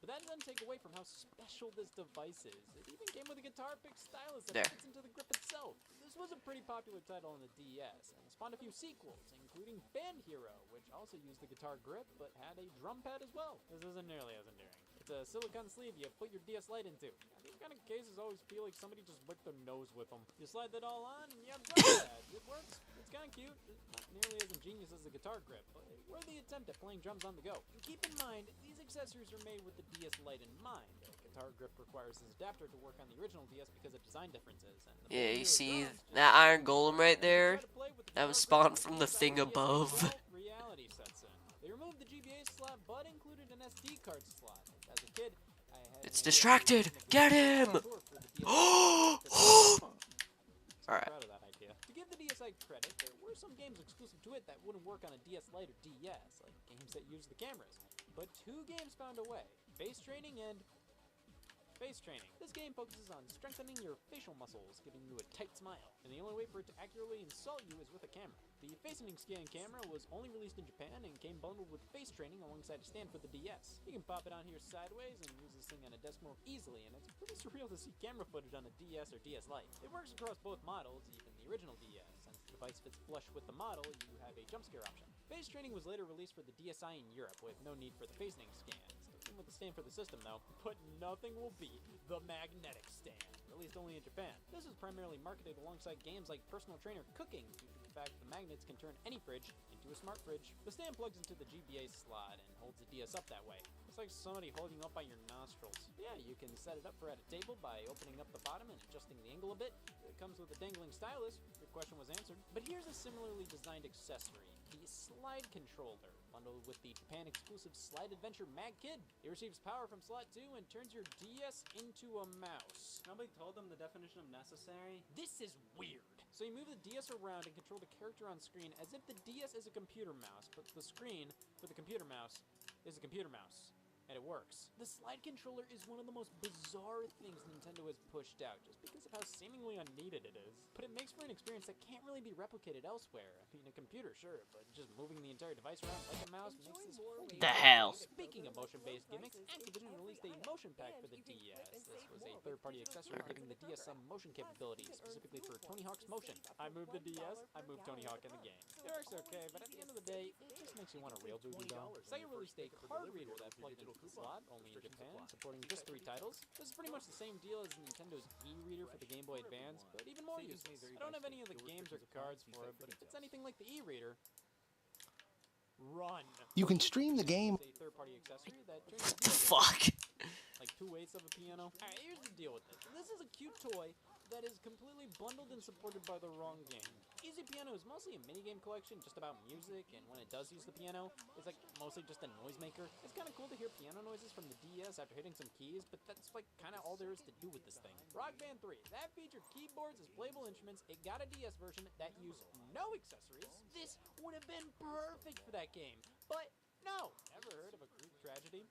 But that doesn't take away from how special this device is. It even came with a guitar pick stylus that There. fits into the grip itself. This This was a pretty popular title on the DS, and spawned a few sequels, including Band Hero, which also used the guitar grip, but had a drum pad as well. This isn't nearly as endearing. It's a silicone sleeve you put your DS Lite into. These kind of cases always feel like somebody just wiped their nose with them. You slide that all on, and you have drum pads. It works. It's kind of cute. It's not nearly as ingenious as the guitar grip, but a worthy attempt at playing drums on the go. And keep in mind, these accessories are made with the DS Lite in mind. The guitar grip requires this adapter to work on the original DS because of design differences. And Yeah, you see that iron golem right there? That was spawned from the thing above. Reality sets in. They removed the GBA slot, but included an SD card slot. As a kid, I had It's distracted. Get him! Alright. Proud of that idea. To give the DSi credit, there were some games exclusive to it that wouldn't work on a DS Lite or DS, like games that used the cameras. But two games found a way: Face Training and Face Training. This game focuses on strengthening your facial muscles, giving you a tight smile, and the only way for it to accurately insult you is with a camera. The Facing Scan camera was only released in Japan and came bundled with Face Training alongside a stand for the DS. You can pop it on here sideways and use this thing on a desk more easily, and it's pretty surreal to see camera footage on a DS or DS Lite. It works across both models, even the original DS. Since the device fits flush with the model, you have a jump scare option. Face Training was later released for the DSi in Europe with no need for the Facing Scan. Still with the stand for the system though, but nothing will beat the magnetic stand, released only in Japan. This is primarily marketed alongside games like Personal Trainer Cooking, due to the fact the magnets can turn any fridge into a smart fridge. The stand plugs into the GBA slot and holds the DS up that way. It's like somebody holding up by your nostrils. Yeah, you can set it up for at a table by opening up the bottom and adjusting the angle a bit. It comes with a dangling stylus. Your question was answered. But here's a similarly designed accessory: the slide controller, bundled with the Japan exclusive Slide Adventure Mag Kid. It receives power from slot 2 and turns your DS into a mouse. Nobody told them the definition of necessary. This is weird. So you move the DS around and control the character on screen as if the DS is a computer mouse, but the screen for the computer mouse is a computer mouse. And it works. The slide controller is one of the most bizarre things Nintendo has pushed out, just because of how seemingly unneeded it is. But it makes for an experience that can't really be replicated elsewhere. I mean, a computer, sure, but just moving the entire device around like a mouse makes this wholly The hell? Speaking of motion-based gimmicks, Activision released a motion pack for the DS. This was a third-party accessory giving the DS some motion capabilities, specifically for Tony Hawk's motion. I moved the DS, I moved Tony Hawk in the game. It works okay, but at the end of the day, it just makes you want a real booty doll. Sega released a card reader that plugged into the slot, only in Japan, supporting just 3 titles. This is pretty much the same deal as Nintendo's e-reader for the Game Boy Advance, but even more useless. I don't have any of the games or cards for it, but if it's anything like the e-reader, run. You can stream the game. It's a third-party accessory that turns your Fuck. like 2/8 of a piano. Alright, here's the deal with this. This is a cute toy that is completely bundled and supported by the wrong game. Easy Piano is mostly a minigame collection just about music, and when it does use the piano, it's like mostly just a noisemaker. It's kind of cool to hear piano noises from the DS after hitting some keys, but that's like kind of all there is to do with this thing. Rock Band 3, that featured keyboards as playable instruments. It got a DS version that used no accessories. This would have been perfect for that game, but no. Ever heard of a Greek tragedy?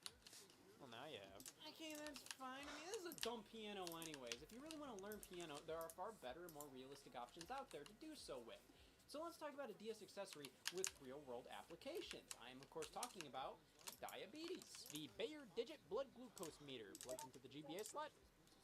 Well, now you have. Okay, that's fine. I mean, this is a dumb piano anyways. If you really want to learn piano, there are far better and more realistic options out there to do so with. So let's talk about a DS accessory with real-world applications. I am, of course, talking about diabetes. The Bayer Digit Blood Glucose Meter plugs into the GBA slot.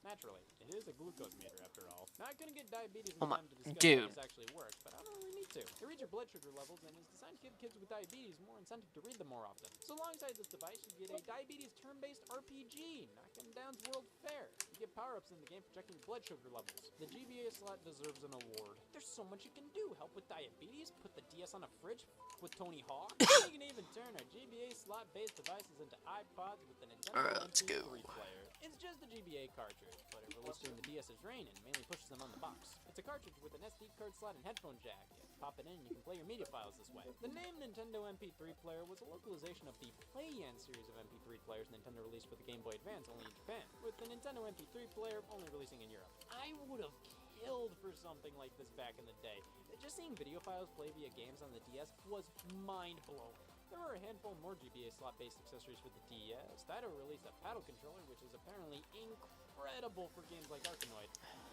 Naturally, it is a glucose meter after all. Now, I couldn't get diabetes in time to discuss how this actually works, but I don't really need to. It reads your blood sugar levels and is designed to give kids with diabetes more incentive to read them more often. So alongside this device, you get a diabetes turn-based RPG, Knockin' Down's World Fair. You get power-ups in the game for checking your blood sugar levels. The GBA slot deserves an award. There's so much you can do. Help with diabetes, put the DS on a fridge with Tony Hawk. You can even turn our GBA slot-based devices into iPods with the Nintendo MP3 player. It's just a GBA cartridge, but it released during the DS's reign and mainly pushes them on the box. It's a cartridge with an SD card slot and headphone jack. You pop it in and you can play your media files this way. The name Nintendo MP3 player was a localization of the Play-Yan series of MP3 players Nintendo released for the Game Boy Advance only in Japan, with the Nintendo MP3 player only releasing in Europe. I would have killed for something like this back in the day. Just seeing video files play via games on the DS was mind-blowing. There were a handful more GBA slot-based accessories for the DS. Taito released a paddle controller, which is apparently incredible for games like Arkanoid,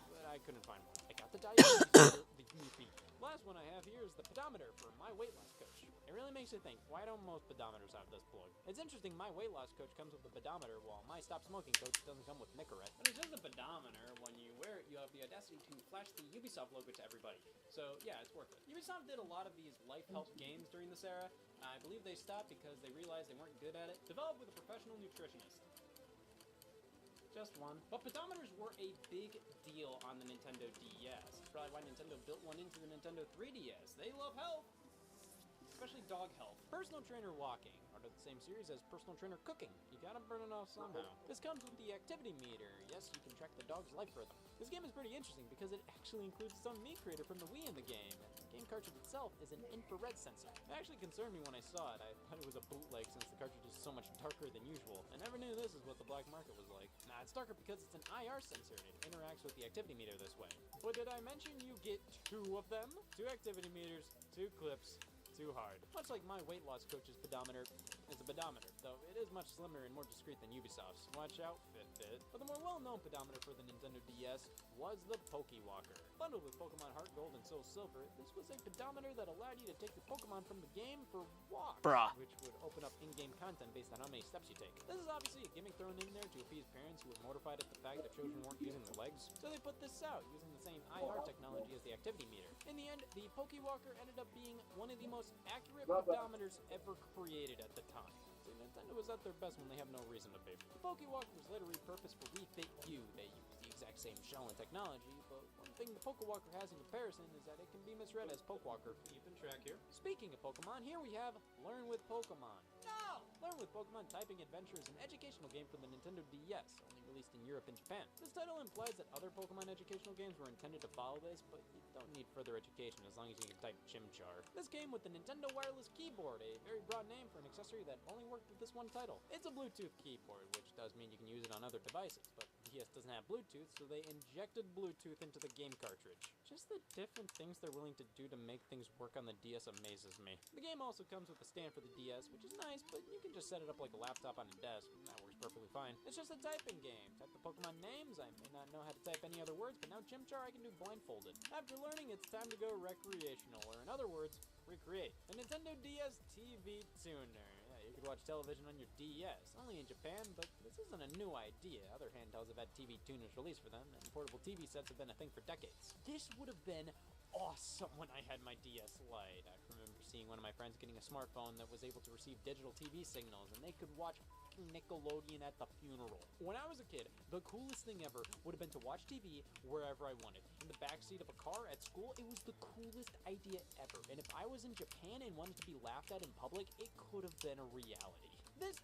but I couldn't find one. I got the diabetes, the Yuffie. Last one I have here is the pedometer for my weight loss coach. It really makes you think, why don't most pedometers have this plug? It's interesting, my weight loss coach comes with a pedometer, while my stop smoking coach doesn't come with Nicorette. But it's just a pedometer. When you wear it, you have the audacity to flash the Ubisoft logo to everybody. So yeah, it's worth it. Ubisoft did a lot of these life help games during this era. I believe they stopped because they realized they weren't good at it. Developed with a professional nutritionist. Just one. But pedometers were a big deal on the Nintendo DS. That's probably why Nintendo built one into the Nintendo 3DS. They love health. Especially dog health. Personal trainer walking, part of the same series as personal trainer cooking. You gotta burn it off somehow. This comes with the activity meter. Yes, you can track the dog's life rhythm. This game is pretty interesting because it actually includes its own Mii creator from the Wii in the game. And the game cartridge itself is an infrared sensor. It actually concerned me when I saw it. I thought it was a bootleg since the cartridge is so much darker than usual. I never knew this is what the black market was like. Nah, it's darker because it's an IR sensor and it interacts with the activity meter this way. But did I mention you get 2 of them? 2 activity meters, 2 clips. Too hard. Much like my weight loss coach's pedometer is a pedometer, though it is much slimmer and more discreet than Ubisoft's. Watch out, Fitbit. But the more well-known pedometer for the Nintendo DS was the Pokewalker. Bundled with Pokemon Heart Gold and Soul Silver, this was a pedometer that allowed you to take your Pokemon from the game for walks, which would open up in-game content based on how many steps you take. This is obviously a gimmick thrown in there to appease parents who were mortified at the fact that children weren't using their legs, so they put this out using the same IR technology as the activity meter. In the end, the Pokewalker ended up being one of the most accurate pedometers ever created at the time. So Nintendo was at their best when they have no reason to be. The Pokewalker was later repurposed for Wii Fit U. They used the exact same shell and technology, but one thing the Pokewalker has in comparison is that it can be misread as Pokewalker. Keeping track here. Speaking of Pokemon, here we have Learn with Pokemon. No! Learn with Pokemon Typing Adventure is an educational game for the Nintendo DS, only released in Europe and Japan. This title implies that other Pokemon educational games were intended to follow this, but you don't need further education as long as you can type Chimchar. This came with the Nintendo Wireless Keyboard, a very broad name for an accessory that only worked with this one title. It's a Bluetooth keyboard, which does mean you can use it on other devices, but the DS doesn't have Bluetooth, so they injected Bluetooth into the game cartridge. Just the different things they're willing to do to make things work on the DS amazes me. The game also comes with a stand for the DS, which is nice, but you can just set it up like a laptop on a desk, and that works perfectly fine. It's just a typing game. Type the Pokemon names. I may not know how to type any other words, but now Chimchar I can do blindfolded. After learning, it's time to go recreational, or in other words, recreate. The Nintendo DS TV Tuner. Yeah, you could watch television on your DS, only in Japan, but this isn't a new idea. Other handhelds have had TV tuners released for them, and portable TV sets have been a thing for decades. This would have been awesome when I had my DS Lite. I remember seeing one of my friends getting a smartphone that was able to receive digital TV signals, and they could watch Nickelodeon at the funeral. When I was a kid, the coolest thing ever would have been to watch TV wherever I wanted. In the backseat of a car at school, it was the coolest idea ever. And if I was in Japan and wanted to be laughed at in public, it could have been a reality. This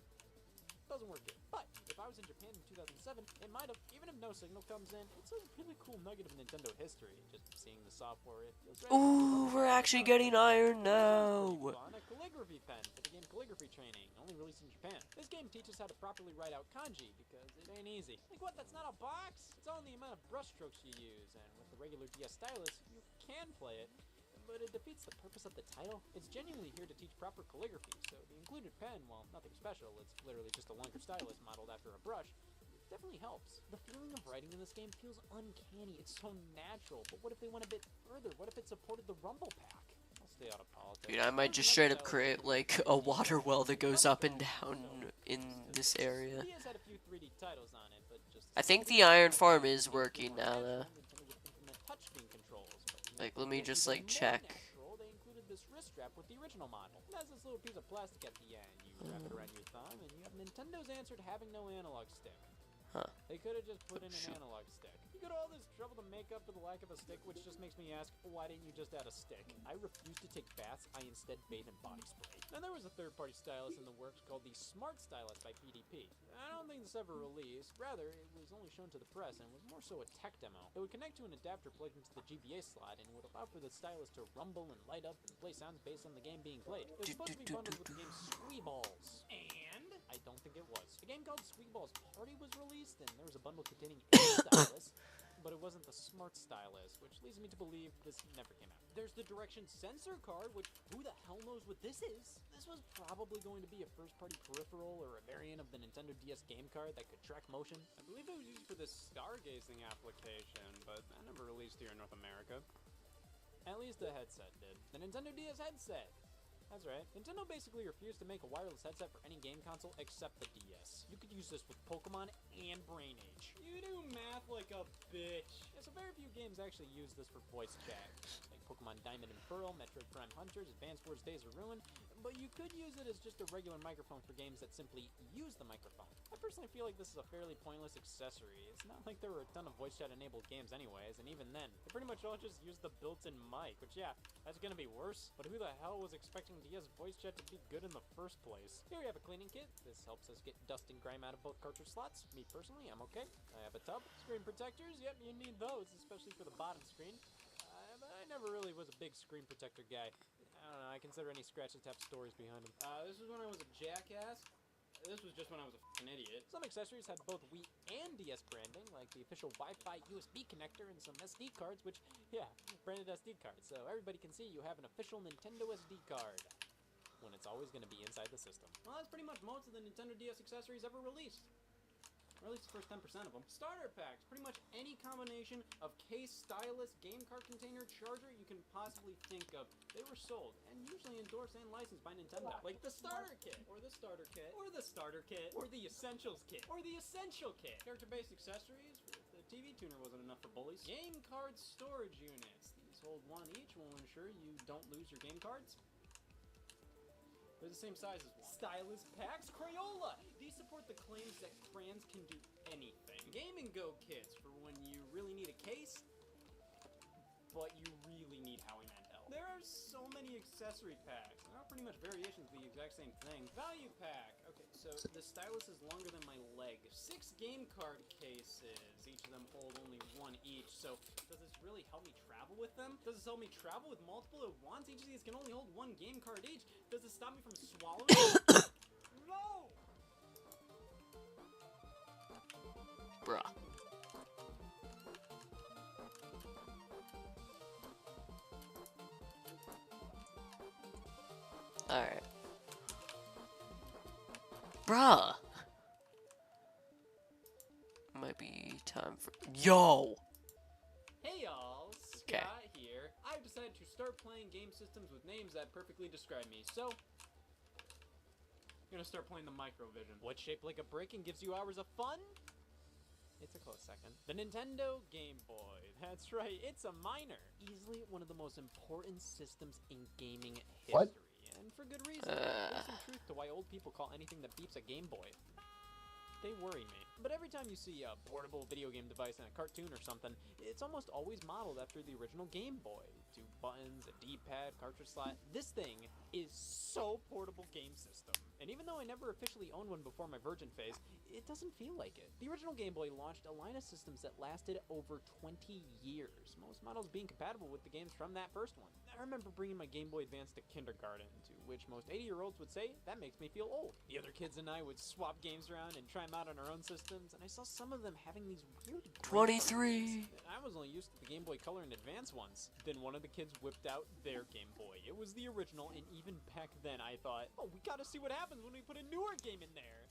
doesn't work here. But if I was in Japan in 2007, it might have, even if no signal comes in, it's a really cool nugget of Nintendo history. Just seeing the software, it feels great. Ooh, we're actually getting iron now. On a calligraphy pen for the game Calligraphy Training, only released in Japan. This game teaches how to properly write out kanji because it ain't easy. Like what? That's not a box? It's all in the amount of brush strokes you use, and with the regular DS stylus, you can play it. But it defeats the purpose of the title. It's genuinely here to teach proper calligraphy, so the included pen, while nothing special, it's literally just a longer stylus modeled after a brush, definitely helps. The feeling of writing in this game feels uncanny. It's so natural. But what if they went a bit further? What if it supported the Rumble Pack? I'll stay out of politics. Dude, I might just straight up create like a water well that goes up and down in this area. Had a few 3D titles on it, but just I think the iron farm is working now though. Like, let me just like check. They included this wrist strap with the original model. It has this little piece of plastic at the end. You wrap it around your thumb, and you have Nintendo's answer to having no analog stick. Huh. They could have just put in an analog stick. You go to all this trouble to make up for the lack of a stick, which just makes me ask, why didn't you just add a stick? I refuse to take baths. I instead bathe in body spray. Now, there was a third-party stylus in the works called the Smart Stylus by PDP. I don't think this ever released. Rather, it was only shown to the press and was more so a tech demo. It would connect to an adapter plugged into the GBA slot and would allow for the stylus to rumble and light up and play sounds based on the game being played. It was supposed to be bundled with the game Squeeballs. And I don't think it was. A game called Squeeballs Party was released, and there was a bundle containing a stylus, but it wasn't the Smart Stylus, which leads me to believe this never came out. There's the Direction Sensor card, which who the hell knows what this is? This was probably going to be a first-party peripheral or a variant of the Nintendo DS game card that could track motion. I believe it was used for this stargazing application, but that never released here in North America. At least the headset did. The Nintendo DS headset! That's right. Nintendo basically refused to make a wireless headset for any game console except the DS. You could use this with Pokemon and Brain Age. You do math like a bitch. Yeah, so very few games actually use this for voice chat, like Pokemon Diamond and Pearl, Metroid Prime Hunters, Advanced Wars Days of Ruin, but you could use it as just a regular microphone for games that simply use the microphone. I personally feel like this is a fairly pointless accessory. It's not like there were a ton of voice chat enabled games anyways, and even then, they pretty much all just use the built-in mic, which yeah, that's gonna be worse, but who the hell was expecting DS voice chat to be good in the first place? Here we have a cleaning kit. This helps us get dust and grime out of both cartridge slots. Me personally, I'm okay. I have a tub. Screen protectors, yep, you need those, especially for the bottom screen. But I never really was a big screen protector guy. I don't know, I consider any scratches to have stories behind them. This was when I was a jackass. This was just when I was a fucking idiot. Some accessories had both Wii and DS branding, like the official Wi-Fi USB connector and some SD cards, which, yeah, branded SD cards, so everybody can see you have an official Nintendo SD card, when it's always going to be inside the system. Well, that's pretty much most of the Nintendo DS accessories ever released. Or at least the first 10% of them. Starter packs. Pretty much any combination of case, stylus, game card container, charger you can possibly think of. They were sold, and usually endorsed and licensed by Nintendo. Like the starter kit, or the starter kit, or the starter kit, or the essentials kit, or the essential kit. Character-based accessories. The TV tuner wasn't enough for bullies. Game card storage units. These hold one each, will ensure you don't lose your game cards. They're the same size as one. Stylus packs, Crayola! These support the claims that crayons can do anything. Game & Go kits for when you really need a case, but you really need Howie Mandel. There are so many accessory packs. They're all pretty much variations of the exact same thing. Value pack. Okay, so the stylus is longer than my leg. 6 game card cases. Each of them hold only one each. So does this really help me travel with them? Does this help me travel with multiple at once? Each of these can only hold one game card each. Does this stop me from swallowing? No! Bruh. Alright. Bruh. Might be time for. Yo! Hey y'all, Scott here. I've decided to start playing game systems with names that perfectly describe me, so I'm gonna start playing the Microvision. What's shaped like a brick and gives you hours of fun? It's a close second. The Nintendo Game Boy. That's right, it's a minor. Easily one of the most important systems in gaming history. What? And for good reason. There's some truth to why old people call anything that beeps a Game Boy. They worry me. But every time you see a portable video game device in a cartoon or something, it's almost always modeled after the original Game Boy. 2 buttons, a D-pad, cartridge slot. This thing is so portable game system. And even though I never officially owned one before my Virgin phase, it doesn't feel like it. The original Game Boy launched a line of systems that lasted over 20 years, most models being compatible with the games from that first one. I remember bringing my Game Boy Advance to kindergarten, to which most 80-year-olds would say, that makes me feel old. The other kids and I would swap games around and try them out on our own systems, and I saw some of them having these weird 23. I was only used to the Game Boy Color and Advance ones. Then one of the kids whipped out their Game Boy. It was the original, and even back then I thought, oh, we gotta see what happens when we put a newer game in there.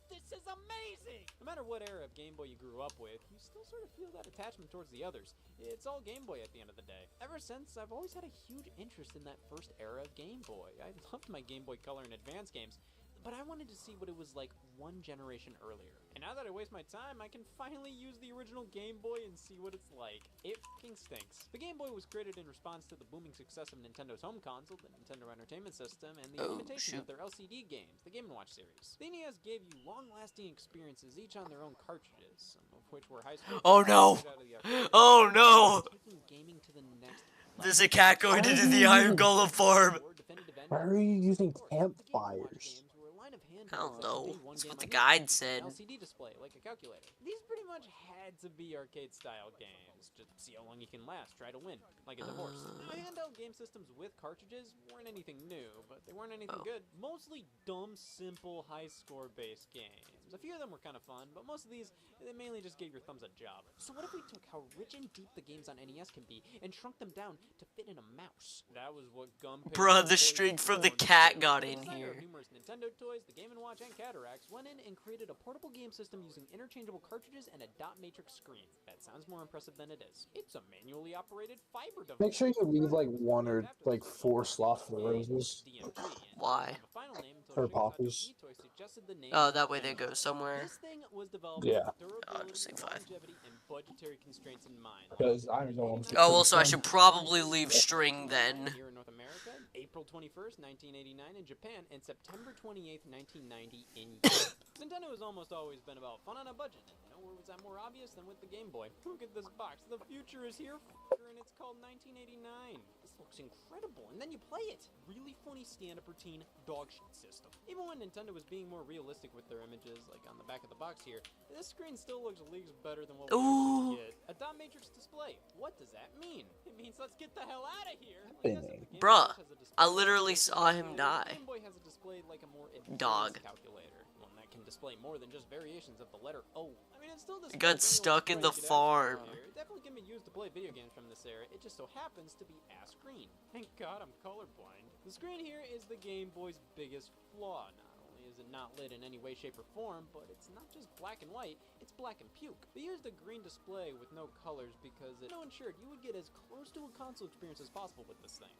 This is amazing! No matter what era of Game Boy you grew up with, you still sort of feel that attachment towards the others. It's all Game Boy at the end of the day. Ever since, I've always had a huge interest in that first era of Game Boy. I loved my Game Boy Color and Advance games, but I wanted to see what it was like one generation earlier. And now that I waste my time, I can finally use the original Game Boy and see what it's like. It f***ing stinks. The Game Boy was created in response to the booming success of Nintendo's home console, the Nintendo Entertainment System, and the limitation of their LCD games, the Game & Watch series. The NES gave you long-lasting experiences, each on their own cartridges, some of which were high school. Oh no! Oh no! Taking gaming to the next level. There's a cat going into the Iron Golem farm. Why are you using campfires? I don't It's like know. any one That's game what the on here. guide It's said. an LCD display, like a calculator. These pretty much had to be arcade-style games. Just see how long you can last. Try to win, like a divorce. Now, handheld game systems with cartridges weren't anything new, but they weren't anything good. Mostly dumb, simple, high-score-based games. A few of them were kind of fun, but most of these, they mainly just gave your thumbs a job. So what if we took how rich and deep the games on NES can be and shrunk them down to fit in a mouse? That was what Gunpei... Bruh, the string from the cat got in here. Numerous Nintendo toys, the Game & Watch, and Cataracts went in and created a portable game system using interchangeable cartridges and a dot matrix screen. That sounds more impressive than it is. It's a manually operated fiber device. Make sure you leave like 1 or like 4 slots for roses. Why? For poppies. Oh, that way they go somewhere. This thing was developed Yeah. with durability, just think 5. longevity, and budgetary constraints in mind. Because I don't. Oh, well, so I should probably leave string then. Here in North America, April 21st, 1989 in Japan, and September 28th, 1990 in Europe. Nintendo has almost always been about fun on a budget. And nowhere was that more obvious than with the Game Boy. Look at this box. The future is here, and it's called 1989. This looks incredible, and then you play it. Really funny stand-up routine dog shit system. Even when Nintendo was being more realistic with their images, like on the back of the box here, this screen still looks leagues better than what we usually get. A dot matrix display. What does that mean? It means let's get the hell out of here. Bruh, I literally saw him die. Game Boy has a display like a more Dog. advanced calculator, one that can display more than just variations of the letter O. I mean, it still displays Got any old stuck in the display you could ask farm. for here. It definitely can be used to play video games from this era. It just so happens to be ass green. Thank God I'm colorblind. The screen here is the Game Boy's biggest flaw. Not only is it not lit in any way, shape, or form, but it's not just black and white, it's black and puke. They used a green display with no colors because it ensured you would get as close to a console experience as possible with this thing.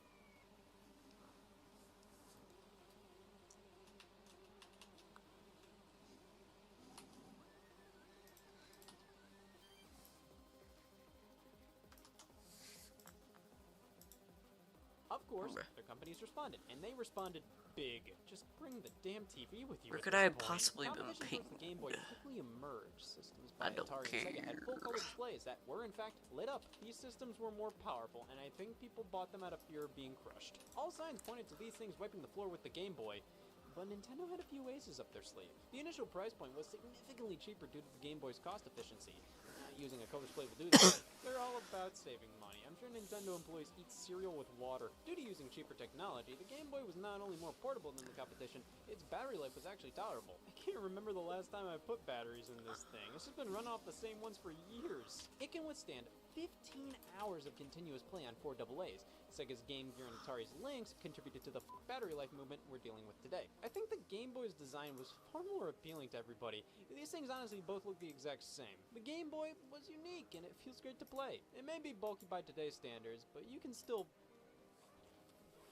Of course, the companies responded, and they responded big. Just bring the damn TV with you. Where at could this I have point. possibly been Competition towards pinged? the Game Boy quickly emerged. Systems I by don't Atari and Sega had care. full-color displays that were, in fact, lit up. These systems were more powerful, and I think people bought them out of fear of being crushed. All signs pointed to these things wiping the floor with the Game Boy. But Nintendo had a few aces up their sleeve. The initial price point was significantly cheaper due to the Game Boy's cost efficiency. Using a co-display will do that. They're all about saving money. I'm sure Nintendo employees eat cereal with water. Due to using cheaper technology, the Game Boy was not only more portable than the competition, its battery life was actually tolerable. I can't remember the last time I put batteries in this thing. It's just been run off the same ones for years. It can withstand 15 hours of continuous play on 4 AA's. Sega's Game Gear and Atari's Lynx contributed to the battery life movement we're dealing with today. I think the Game Boy's design was far more appealing to everybody. These things honestly both look the exact same. The Game Boy was unique and it feels great to play. It may be bulky by today's standards, but you can still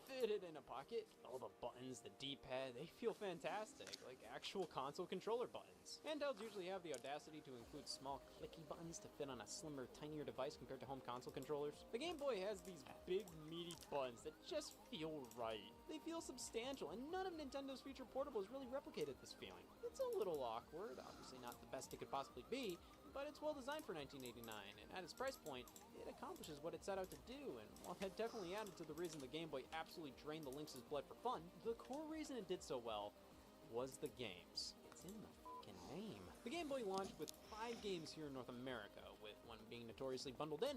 fit it in a pocket. All the buttons, the D-pad, they feel fantastic, like actual console controller buttons. Handhelds usually have the audacity to include small clicky buttons to fit on a slimmer, tinier device compared to home console controllers. The Game Boy has these big, meaty buttons that just feel right. They feel substantial, and none of Nintendo's future portables really replicated this feeling. It's a little awkward, obviously not the best it could possibly be, but it's well designed for 1989, and at its price point, it accomplishes what it set out to do, and while that definitely added to the reason the Game Boy absolutely drained the Lynx's blood for fun, the core reason it did so well was the games. It's in the fucking name. The Game Boy launched with 5 games here in North America, with one being notoriously bundled in.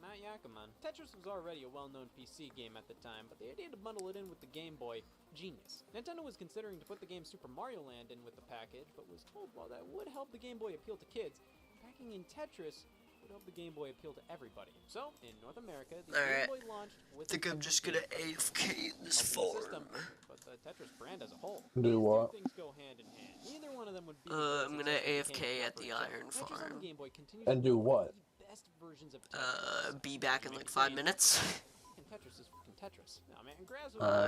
Matt Yakman. Tetris was already a well-known PC game at the time, but the idea to bundle it in with the Game Boy, genius. Nintendo was considering to put the game Super Mario Land in with the package, but was told while that would help the Game Boy appeal to kids, packing in Tetris would help the Game Boy appeal to everybody. So, in North America, the Game Boy launched with I think I'm just gonna AFK in this farm. But the Tetris brand as a whole. Do what? Things go hand in hand. Neither one of them would be I'm gonna AFK at the iron farm. And do what? Be back in like 5 minutes. Tetris is fucking Tetris. Now, man,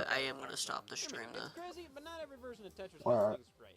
I am gonna stop the stream though. It's crazy, but not every version of Tetris Alright. things right.